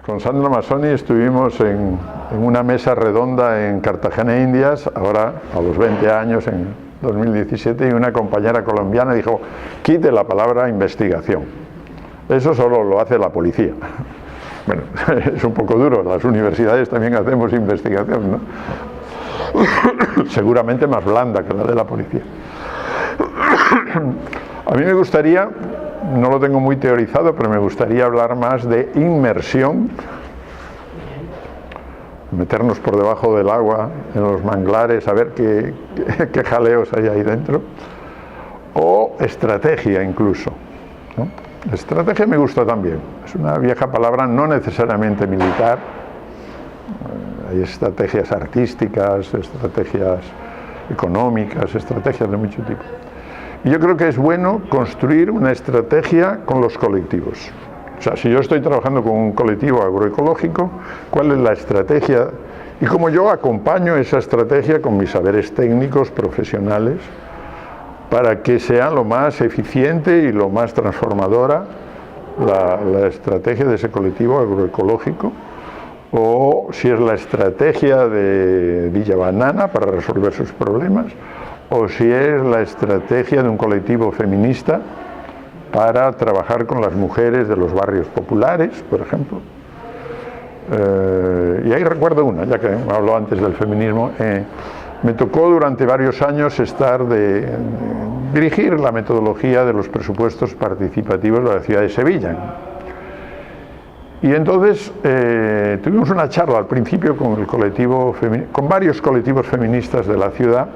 Con Sandra Massoni estuvimos en una mesa redonda en Cartagena, Indias, ahora a los 20 años, en 2017, y una compañera colombiana dijo, quite la palabra investigación. Eso solo lo hace la policía. Bueno, es un poco duro, las universidades también hacemos investigación, ¿no? Seguramente más blanda que la de la policía. A mí me gustaría, no lo tengo muy teorizado, pero me gustaría hablar más de inmersión, meternos por debajo del agua, en los manglares, a ver qué jaleos hay ahí dentro, o estrategia incluso, ¿no? Estrategia me gusta también, es una vieja palabra no necesariamente militar, hay estrategias artísticas, estrategias económicas, estrategias de mucho tipo. Y yo creo que es bueno construir una estrategia con los colectivos. O sea, si yo estoy trabajando con un colectivo agroecológico, ¿cuál es la estrategia? Y cómo yo acompaño esa estrategia con mis saberes técnicos, profesionales, para que sea lo más eficiente y lo más transformadora la estrategia de ese colectivo agroecológico, o si es la estrategia de Villa Banana para resolver sus problemas, o si es la estrategia de un colectivo feminista para trabajar con las mujeres de los barrios populares, por ejemplo. Y ahí recuerdo una, ya que me habló antes del feminismo, me tocó durante varios años dirigir la metodología de los presupuestos participativos de la ciudad de Sevilla. Y entonces tuvimos una charla al principio con varios colectivos feministas de la ciudad.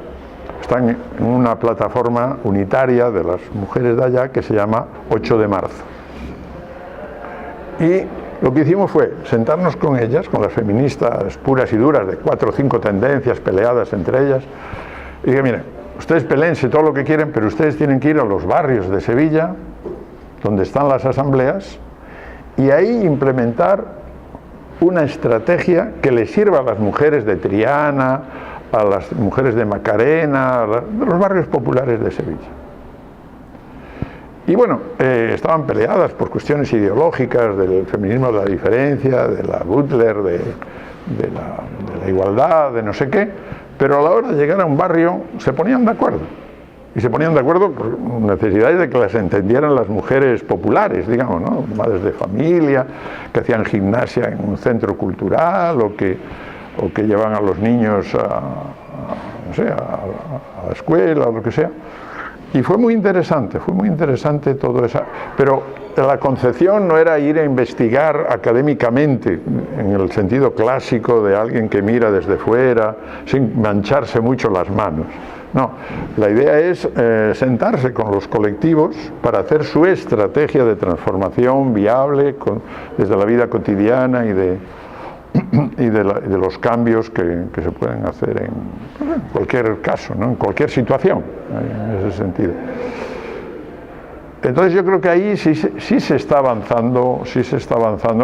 Están en una plataforma unitaria de las mujeres de allá que se llama 8 de marzo. Y lo que hicimos fue sentarnos con ellas, con las feministas puras y duras, de 4 o 5 tendencias peleadas entre ellas, y dije, miren, ustedes peleense todo lo que quieren, pero ustedes tienen que ir a los barrios de Sevilla, donde están las asambleas, y ahí implementar una estrategia que les sirva a las mujeres de Triana, a las mujeres de Macarena, de los barrios populares de Sevilla. Y bueno, estaban peleadas por cuestiones ideológicas del feminismo de la diferencia, de la Butler, de la igualdad, de no sé qué, pero a la hora de llegar a un barrio se ponían de acuerdo. Y se ponían de acuerdo por necesidades de que las entendieran las mujeres populares, digamos, ¿no? Madres de familia, que hacían gimnasia en un centro cultural o que llevan a los niños no sé, a la escuela o lo que sea. Y fue muy interesante todo eso. Pero la concepción no era ir a investigar académicamente, en el sentido clásico de alguien que mira desde fuera, sin mancharse mucho las manos. No, la idea es sentarse con los colectivos para hacer su estrategia de transformación viable desde la vida cotidiana y de los cambios que se pueden hacer en cualquier caso, ¿no? En cualquier situación, en ese sentido. Entonces yo creo que ahí sí se está avanzando,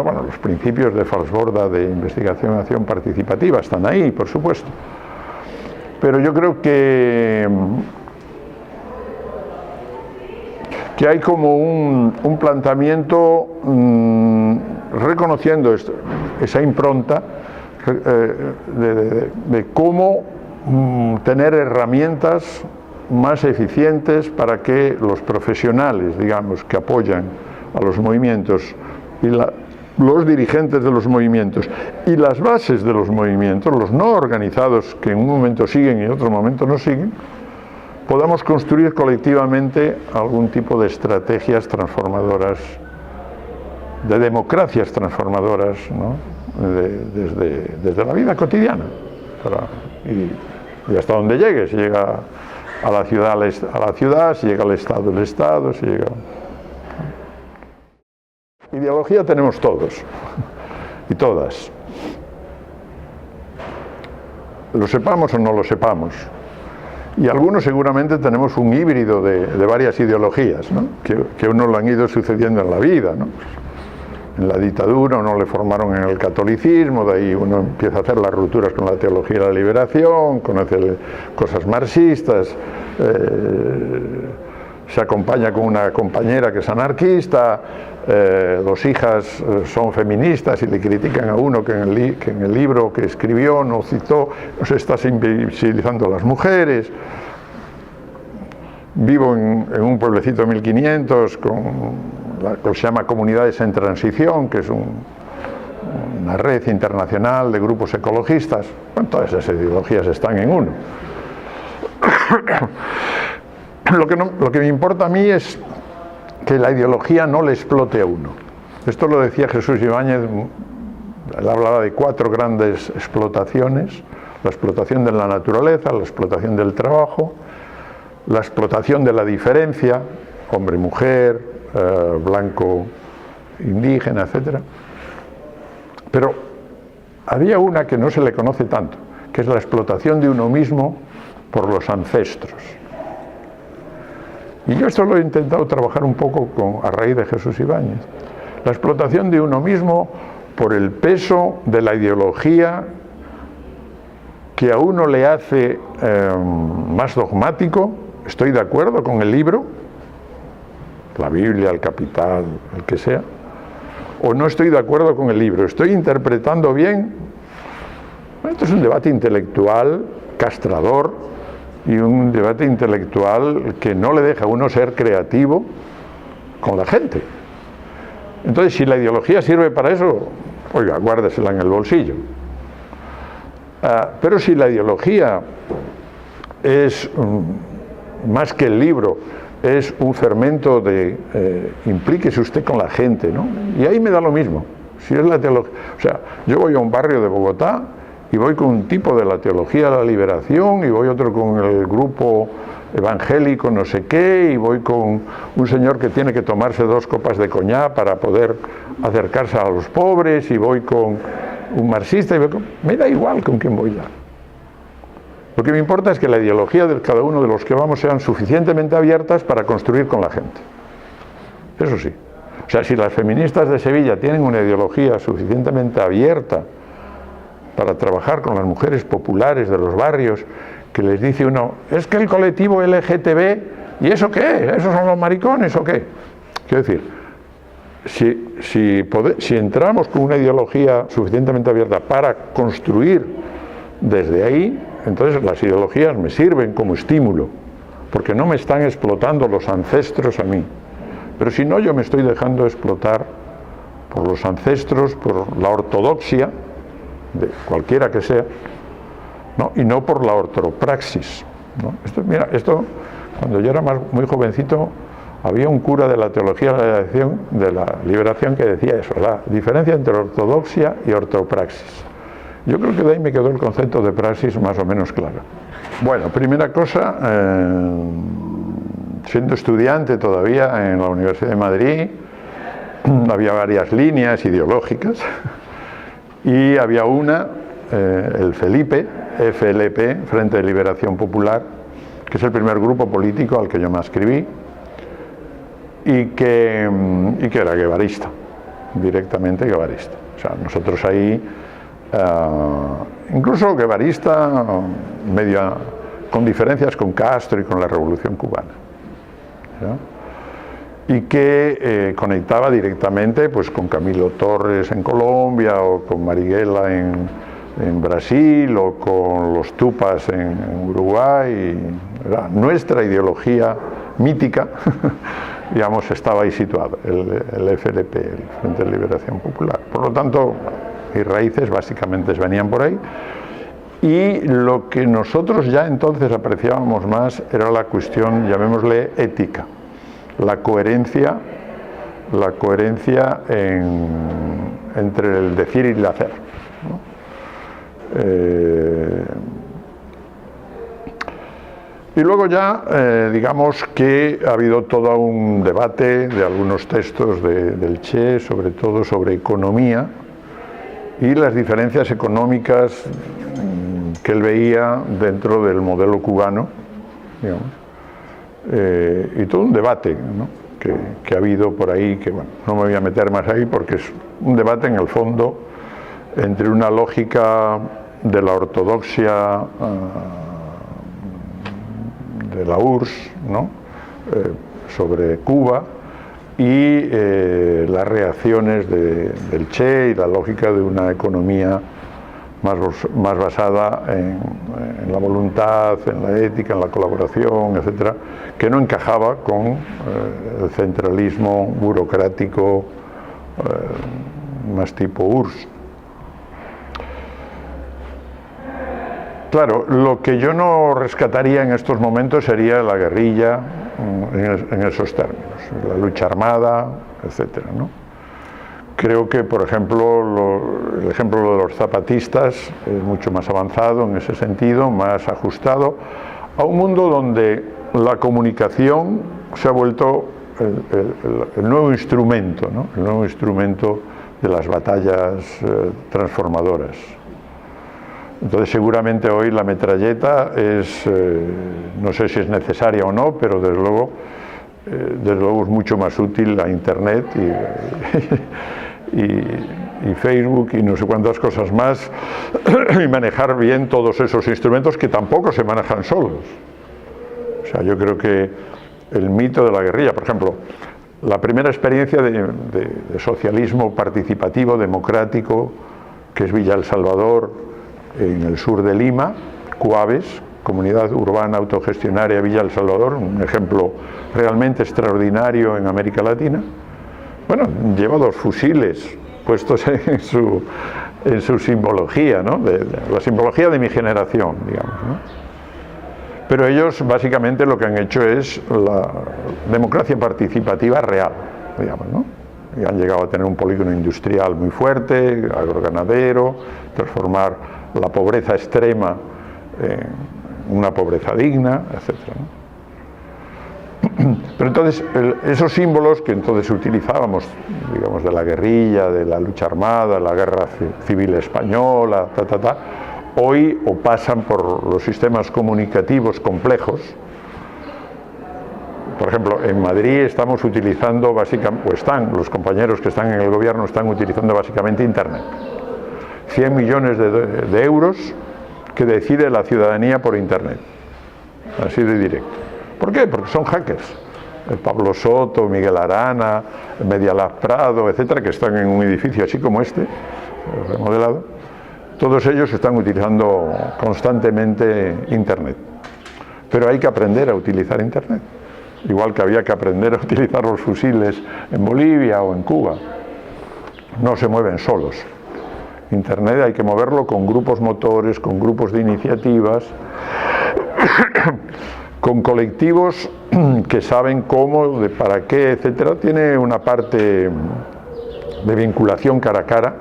bueno, los principios de Falsborda de investigación y acción participativa están ahí, por supuesto, pero yo creo que hay como un planteamiento reconociendo esa impronta de cómo tener herramientas más eficientes para que los profesionales, digamos, que apoyan a los movimientos y los dirigentes de los movimientos y las bases de los movimientos, los no organizados que en un momento siguen y en otro momento no siguen, podamos construir colectivamente algún tipo de estrategias transformadoras, de democracias transformadoras, ¿no? desde la vida cotidiana y hasta donde llegue. Si llega a la ciudad, si llega al Estado, si llega... Ideología tenemos todos y todas, lo sepamos o no lo sepamos. Y algunos seguramente tenemos un híbrido de varias ideologías, ¿no? que uno lo han ido sucediendo en la vida, ¿no? En la dictadura uno le formaron en el catolicismo, de ahí uno empieza a hacer las rupturas con la teología de la liberación, conoce cosas marxistas, se acompaña con una compañera que es anarquista, dos hijas son feministas y le critican a uno que en el libro que escribió no citó, no se está invisibilizando a las mujeres. Vivo en un pueblecito de 1500 con lo que se llama Comunidades en Transición, que es una red internacional de grupos ecologistas. Bueno, todas esas ideologías están en uno. Lo que me importa a mí es que la ideología no le explote a uno. Esto lo decía Jesús Ibáñez, él hablaba de 4 grandes explotaciones: la explotación de la naturaleza, la explotación del trabajo, la explotación de la diferencia, hombre-mujer, blanco, indígena, etc. Pero había una que no se le conoce tanto, que es la explotación de uno mismo por los ancestros. Y yo esto lo he intentado trabajar un poco a raíz de Jesús Ibáñez. La explotación de uno mismo por el peso de la ideología que a uno le hace más dogmático. Estoy de acuerdo con el libro, la Biblia, el Capital, el que sea, o no estoy de acuerdo con el libro, estoy interpretando bien. Esto es un debate intelectual castrador y un debate intelectual que no le deja a uno ser creativo con la gente. Entonces, si la ideología sirve para eso, oiga, guárdesela en el bolsillo. Pero si la ideología es más que el libro, es un fermento de implíquese usted con la gente, ¿no? Y ahí me da lo mismo. Si es la teología, o sea, yo voy a un barrio de Bogotá y voy con un tipo de la teología de la liberación, y voy otro con el grupo evangélico no sé qué, y voy con un señor que tiene que tomarse 2 copas de coñac para poder acercarse a los pobres, y voy con un marxista, me da igual con quién voy ya. Lo que me importa es que la ideología de cada uno de los que vamos sean suficientemente abiertas para construir con la gente. Eso sí. O sea, si las feministas de Sevilla tienen una ideología suficientemente abierta para trabajar con las mujeres populares de los barrios, que les dice uno, es que el colectivo LGTB, ¿y eso qué? ¿Esos son los maricones o qué? Quiero decir, si entramos con una ideología suficientemente abierta para construir desde ahí, entonces las ideologías me sirven como estímulo, porque no me están explotando los ancestros a mí. Pero si no, yo me estoy dejando explotar por los ancestros, por la ortodoxia, de cualquiera que sea, ¿no? Y no por la ortopraxis, ¿no? Esto, cuando yo era muy jovencito, había un cura de la teología de la liberación que decía eso, la diferencia entre ortodoxia y ortopraxis. Yo creo que de ahí me quedó el concepto de praxis más o menos claro. Bueno, primera cosa, siendo estudiante todavía en la Universidad de Madrid, había varias líneas ideológicas, y había una, el Felipe, FLP, Frente de Liberación Popular, que es el primer grupo político al que yo me adscribí, y que era guevarista, directamente guevarista. O sea, nosotros ahí, incluso guevarista, con diferencias con Castro y con la Revolución Cubana, ¿ya? Y que conectaba directamente pues con Camilo Torres en Colombia, o con Marighella en Brasil, o con los Tupas en Uruguay. Nuestra ideología mítica, digamos, estaba ahí situada, el FLP, el Frente de Liberación Popular. Por lo tanto, mis raíces básicamente venían por ahí. Y lo que nosotros ya entonces apreciábamos más era la cuestión, llamémosle, ética. La coherencia entre el decir y el hacer, ¿no? Y luego ya, digamos que ha habido todo un debate de algunos textos del Che, sobre todo sobre economía, y las diferencias económicas que él veía dentro del modelo cubano, digamos. Y todo un debate, ¿no? que ha habido por ahí, que bueno, no me voy a meter más ahí porque es un debate en el fondo entre una lógica de la ortodoxia de la URSS, ¿no? Sobre Cuba, y las reacciones del Che, y la lógica de una economía más basada en la voluntad, en la ética, en la colaboración, etcétera, que no encajaba con el centralismo burocrático más tipo URSS. Claro, lo que yo no rescataría en estos momentos sería la guerrilla en esos términos, la lucha armada, etcétera, ¿no? Creo que, por ejemplo, el ejemplo de los zapatistas es mucho más avanzado en ese sentido, más ajustado a un mundo donde la comunicación se ha vuelto el nuevo instrumento, ¿no? El nuevo instrumento de las batallas transformadoras. Entonces, seguramente hoy la metralleta es, no sé si es necesaria o no, pero desde luego es mucho más útil la Internet y Facebook y no sé cuántas cosas más, y manejar bien todos esos instrumentos que tampoco se manejan solos. O sea, yo creo que el mito de la guerrilla, por ejemplo, la primera experiencia de socialismo participativo, democrático, que es Villa El Salvador, en el sur de Lima, Cuaves, Comunidad Urbana Autogestionaria Villa El Salvador, un ejemplo realmente extraordinario en América Latina. Bueno, lleva 2 fusiles puestos en su simbología, ¿no? La simbología de mi generación, digamos, ¿no? Pero ellos básicamente lo que han hecho es la democracia participativa real, digamos, ¿no? Y han llegado a tener un polígono industrial muy fuerte, agroganadero, transformar la pobreza extrema, una pobreza digna, etc., ¿no? Pero entonces, esos símbolos que entonces utilizábamos, digamos, de la guerrilla, de la lucha armada, la guerra civil española, hoy o pasan por los sistemas comunicativos complejos. Por ejemplo, en Madrid estamos utilizando básicamente, los compañeros que están en el gobierno están utilizando básicamente Internet. 100 millones de euros que decide la ciudadanía por Internet, así de directo. ¿Por qué? Porque son hackers. Pablo Soto, Miguel Arana, Medialab Prado, etcétera, que están en un edificio así como este, remodelado. Todos ellos están utilizando constantemente Internet. Pero hay que aprender a utilizar Internet. Igual que había que aprender a utilizar los fusiles en Bolivia o en Cuba. No se mueven solos. Internet hay que moverlo con grupos motores, con grupos de iniciativas, con colectivos que saben cómo, de para qué, etcétera. Tiene una parte de vinculación cara a cara.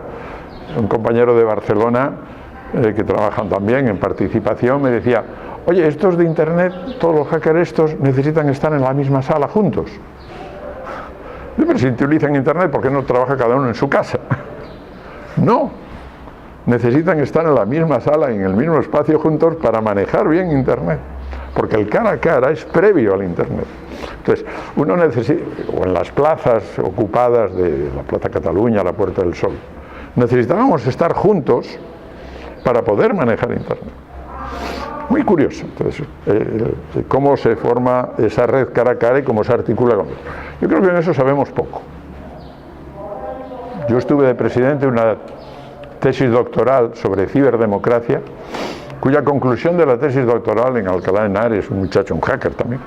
Un compañero de Barcelona, que trabajan también en participación, me decía: oye, estos de Internet, todos los hackers estos necesitan estar en la misma sala juntos. Pero si utilizan Internet, ¿por qué no trabaja cada uno en su casa? No, necesitan estar en la misma sala, en el mismo espacio juntos para manejar bien Internet. Porque el cara a cara es previo al Internet. Entonces, uno necesita, o en las plazas ocupadas de la Plaza Cataluña, la Puerta del Sol, necesitábamos estar juntos para poder manejar Internet. Muy curioso, entonces, cómo se forma esa red cara a cara y cómo se articula con él. Yo creo que en eso sabemos poco. Yo estuve de presidente de una tesis doctoral sobre ciberdemocracia, cuya conclusión de la tesis doctoral en Alcalá de Henares, un muchacho, un hacker también,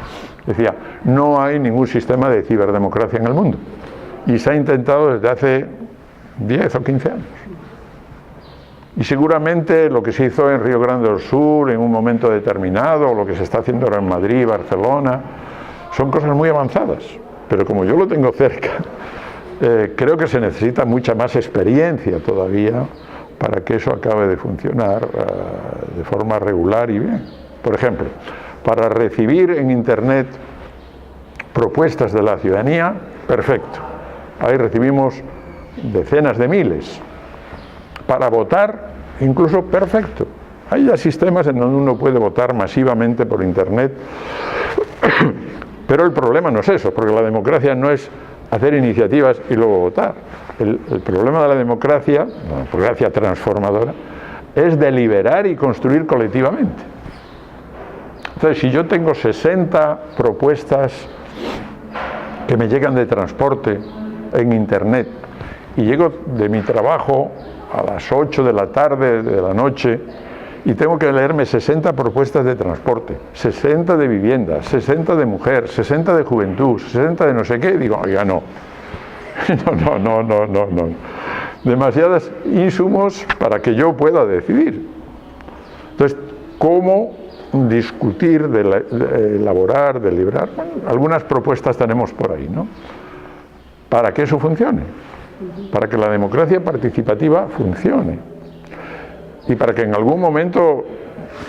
decía: no hay ningún sistema de ciberdemocracia en el mundo. Y se ha intentado desde hace 10 o 15 años. Y seguramente lo que se hizo en Río Grande del Sur en un momento determinado, o lo que se está haciendo ahora en Madrid, Barcelona, son cosas muy avanzadas. Pero como yo lo tengo cerca, creo que se necesita mucha más experiencia todavía para que eso acabe de funcionar de forma regular y bien. Por ejemplo, para recibir en Internet propuestas de la ciudadanía, perfecto. Ahí recibimos decenas de miles. Para votar, incluso perfecto. Hay ya sistemas en donde uno puede votar masivamente por Internet, pero el problema no es eso, porque la democracia no es hacer iniciativas y luego votar. El problema de la democracia transformadora, es deliberar y construir colectivamente. Entonces, si yo tengo 60 propuestas que me llegan de transporte en Internet y llego de mi trabajo a las 8 de la tarde, de la noche, y tengo que leerme 60 propuestas de transporte, 60 de vivienda, 60 de mujer, 60 de juventud, 60 de no sé qué, digo, oiga, no. No. Demasiados insumos para que yo pueda decidir. Entonces, ¿cómo discutir, elaborar, deliberar? Bueno, algunas propuestas tenemos por ahí, ¿no? Para que eso funcione, para que la democracia participativa funcione y para que en algún momento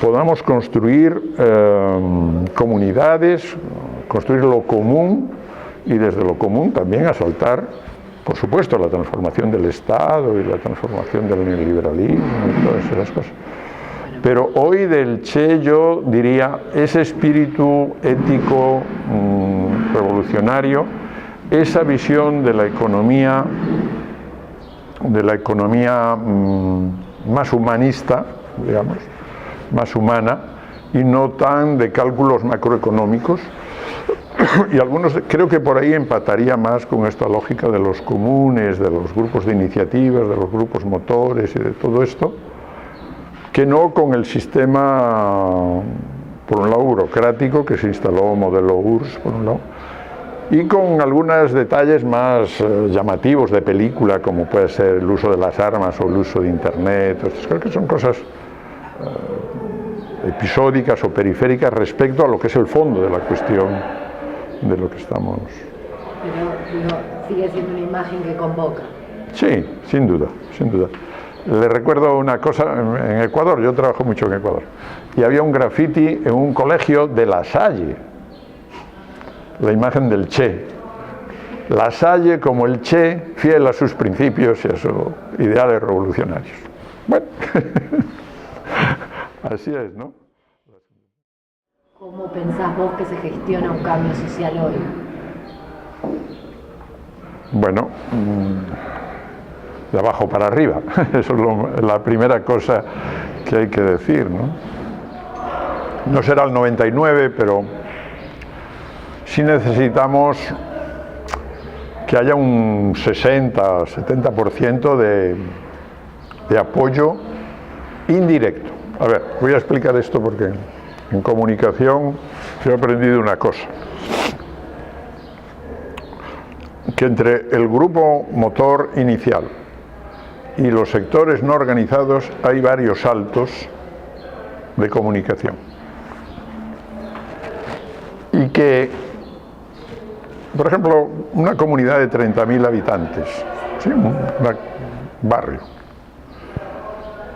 podamos construir comunidades, construir lo común, y desde lo común también asaltar, por supuesto, la transformación del Estado y la transformación del neoliberalismo y todas esas cosas. Pero hoy del Che yo diría, ese espíritu ético revolucionario, esa visión de la economía más humanista, digamos, más humana, y no tan de cálculos macroeconómicos. Y algunos, creo que por ahí empataría más con esta lógica de los comunes, de los grupos de iniciativas, de los grupos motores y de todo esto, que no con el sistema, por un lado, burocrático, que se instaló modelo URSS, por un lado, y con algunos detalles más llamativos de película, como puede ser el uso de las armas o el uso de Internet. Entonces, creo que son cosas episódicas o periféricas respecto a lo que es el fondo de la cuestión de lo que estamos. Pero sigue siendo una imagen que convoca. Sí, sin duda, sin duda. Le recuerdo una cosa, en Ecuador, yo trabajo mucho en Ecuador, y había un graffiti en un colegio de La Salle, la imagen del Che. La Salle como el Che, fiel a sus principios y a sus ideales revolucionarios. Bueno, así es, ¿no? ¿Cómo pensás vos que se gestiona un cambio social hoy? Bueno, de abajo para arriba, eso es la primera cosa que hay que decir, ¿no? No será el 99, pero sí necesitamos que haya un 60-70% de apoyo indirecto. A ver, voy a explicar esto porque en comunicación yo he aprendido una cosa, que entre el grupo motor inicial y los sectores no organizados hay varios saltos de comunicación. Y que, por ejemplo, una comunidad de 30.000 habitantes, ¿sí? Un barrio,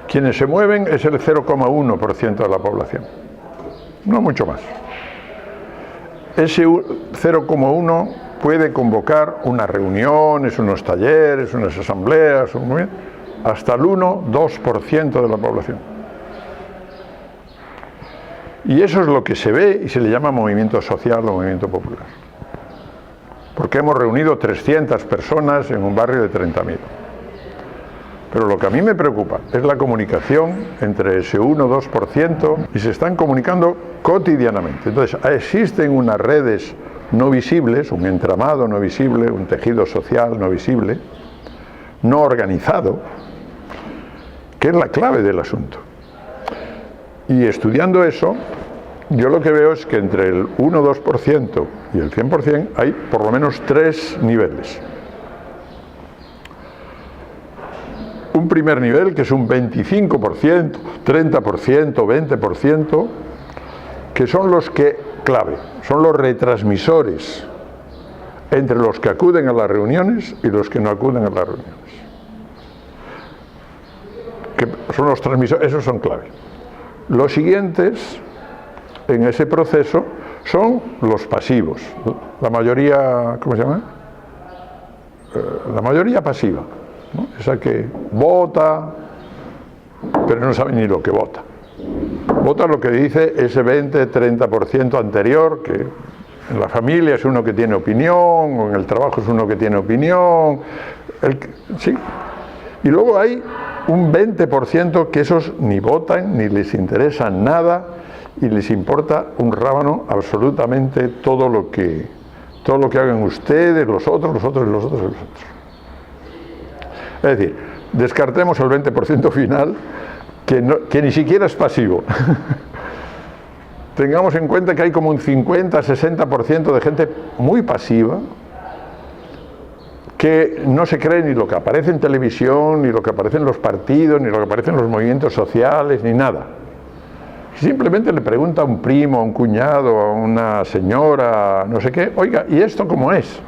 quienes se mueven es el 0,1% de la población, no mucho más. Ese 0,1 puede convocar unas reuniones, unos talleres, unas asambleas, hasta el 1-2% de la población. Y eso es lo que se ve y se le llama movimiento social o movimiento popular. Porque hemos reunido 300 personas en un barrio de 30.000. Pero lo que a mí me preocupa es la comunicación entre ese 1-2% y se están comunicando cotidianamente. Entonces, existen unas redes no visibles, un entramado no visible, un tejido social no visible, no organizado, que es la clave del asunto. Y estudiando eso, yo lo que veo es que entre el 1-2% y el 100% hay por lo menos 3 niveles. Un primer nivel, que es un 25%, 30%, 20%, que son los que, clave, son los retransmisores entre los que acuden a las reuniones y los que no acuden a las reuniones. Que son los transmisores, esos son clave. Los siguientes en ese proceso son los pasivos, la mayoría, ¿cómo se llama? La mayoría pasiva, ¿no? Esa que vota, pero no sabe ni lo que vota. Vota lo que dice ese 20-30% anterior, que en la familia es uno que tiene opinión, o en el trabajo es uno que tiene opinión, sí. Y luego hay un 20% que esos ni votan, ni les interesa nada, y les importa un rábano absolutamente todo lo que hagan ustedes, los otros, los otros y los otros y los otros. Es decir, descartemos el 20% final, que ni siquiera es pasivo. Tengamos en cuenta que hay como un 50-60% de gente muy pasiva, que no se cree ni lo que aparece en televisión, ni lo que aparece en los partidos, ni lo que aparece en los movimientos sociales, ni nada. Simplemente le pregunta a un primo, a un cuñado, a una señora, no sé qué, oiga, ¿y esto cómo es?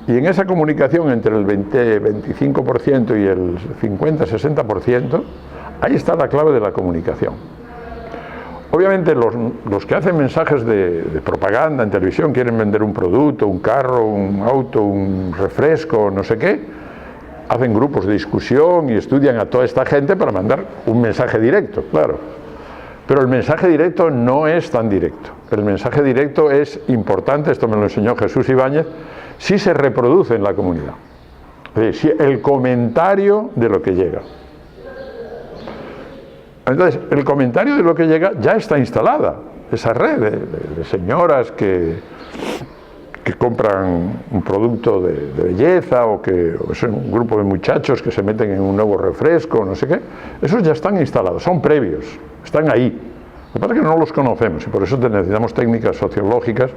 Y en esa comunicación entre el 20-25% y el 50-60%, ahí está la clave de la comunicación. Obviamente los que hacen mensajes de propaganda en televisión, quieren vender un producto, un carro, un auto, un refresco, no sé qué, hacen grupos de discusión y estudian a toda esta gente para mandar un mensaje directo, claro. Pero el mensaje directo no es tan directo. El mensaje directo es importante, esto me lo enseñó Jesús Ibáñez, si se reproduce en la comunidad. Es decir, si el comentario de lo que llega. Entonces, el comentario de lo que llega ya está instalada, esa red de señoras que compran un producto de belleza o es un grupo de muchachos que se meten en un nuevo refresco, no sé qué, esos ya están instalados, son previos, están ahí. Lo que pasa es que no los conocemos y por eso necesitamos técnicas sociológicas,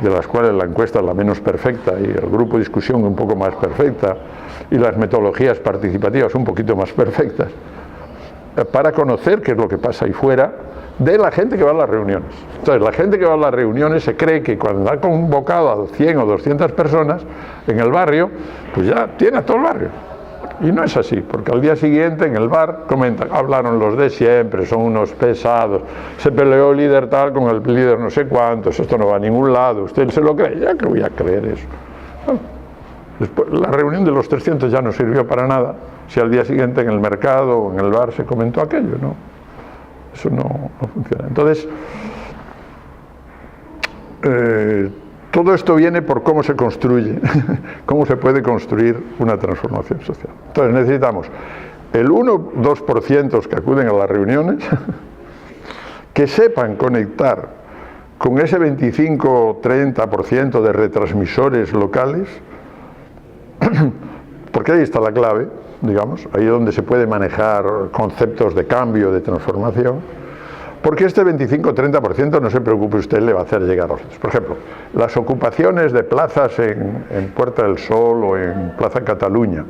de las cuales la encuesta es la menos perfecta y el grupo de discusión un poco más perfecta y las metodologías participativas un poquito más perfectas, para conocer qué es lo que pasa ahí fuera de la gente que va a las reuniones. Entonces, la gente que va a las reuniones se cree que cuando ha convocado a 100 o 200 personas en el barrio, pues ya tiene a todo el barrio. Y no es así, porque al día siguiente en el bar comentan, hablaron los de siempre, son unos pesados, se peleó el líder tal con el líder no sé cuántos, esto no va a ningún lado, usted se lo cree, ya que voy a creer eso. Bueno, después, la reunión de los 300 ya no sirvió para nada, si al día siguiente en el mercado o en el bar se comentó aquello, ¿no? Eso no funciona. Entonces, todo esto viene por cómo se construye, cómo se puede construir una transformación social. Entonces necesitamos el 1-2% que acuden a las reuniones, que sepan conectar con ese 25-30% de retransmisores locales, porque ahí está la clave, digamos, ahí es donde se puede manejar conceptos de cambio, de transformación. Porque este 25-30%, no se preocupe usted, le va a hacer llegar a los otros. Por ejemplo, las ocupaciones de plazas en Puerta del Sol o en Plaza Cataluña.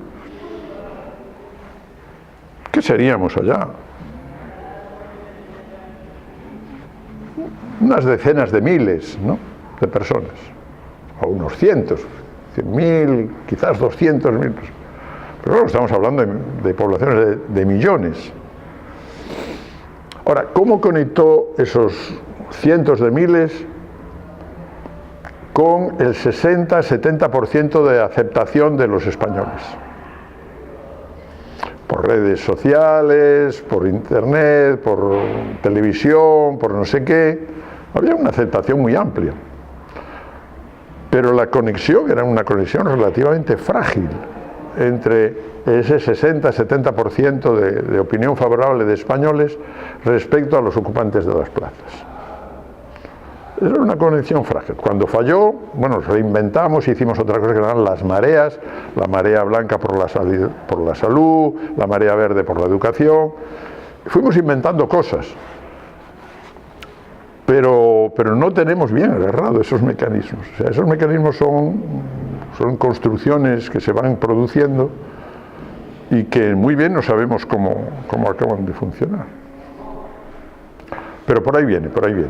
¿Qué seríamos allá? Unas decenas de miles, ¿no?, de personas. O unos cientos, 100.000, quizás 200.000 personas. Pero claro, estamos hablando de poblaciones de millones. Ahora, ¿cómo conectó esos cientos de miles con el 60-70% de aceptación de los españoles? Por redes sociales, por internet, por televisión, por no sé qué. Había una aceptación muy amplia. Pero la conexión era una conexión relativamente frágil entre ese 60-70% de opinión favorable de españoles respecto a los ocupantes de las plazas. Era una conexión frágil. Cuando falló, bueno, reinventamos, hicimos otra cosa que eran las mareas, la marea blanca por la salud, la marea verde por la educación. Fuimos inventando cosas, pero no tenemos bien agarrado esos mecanismos. O sea, esos mecanismos son construcciones que se van produciendo y que muy bien no sabemos cómo acaban de funcionar. Pero por ahí viene, por ahí viene.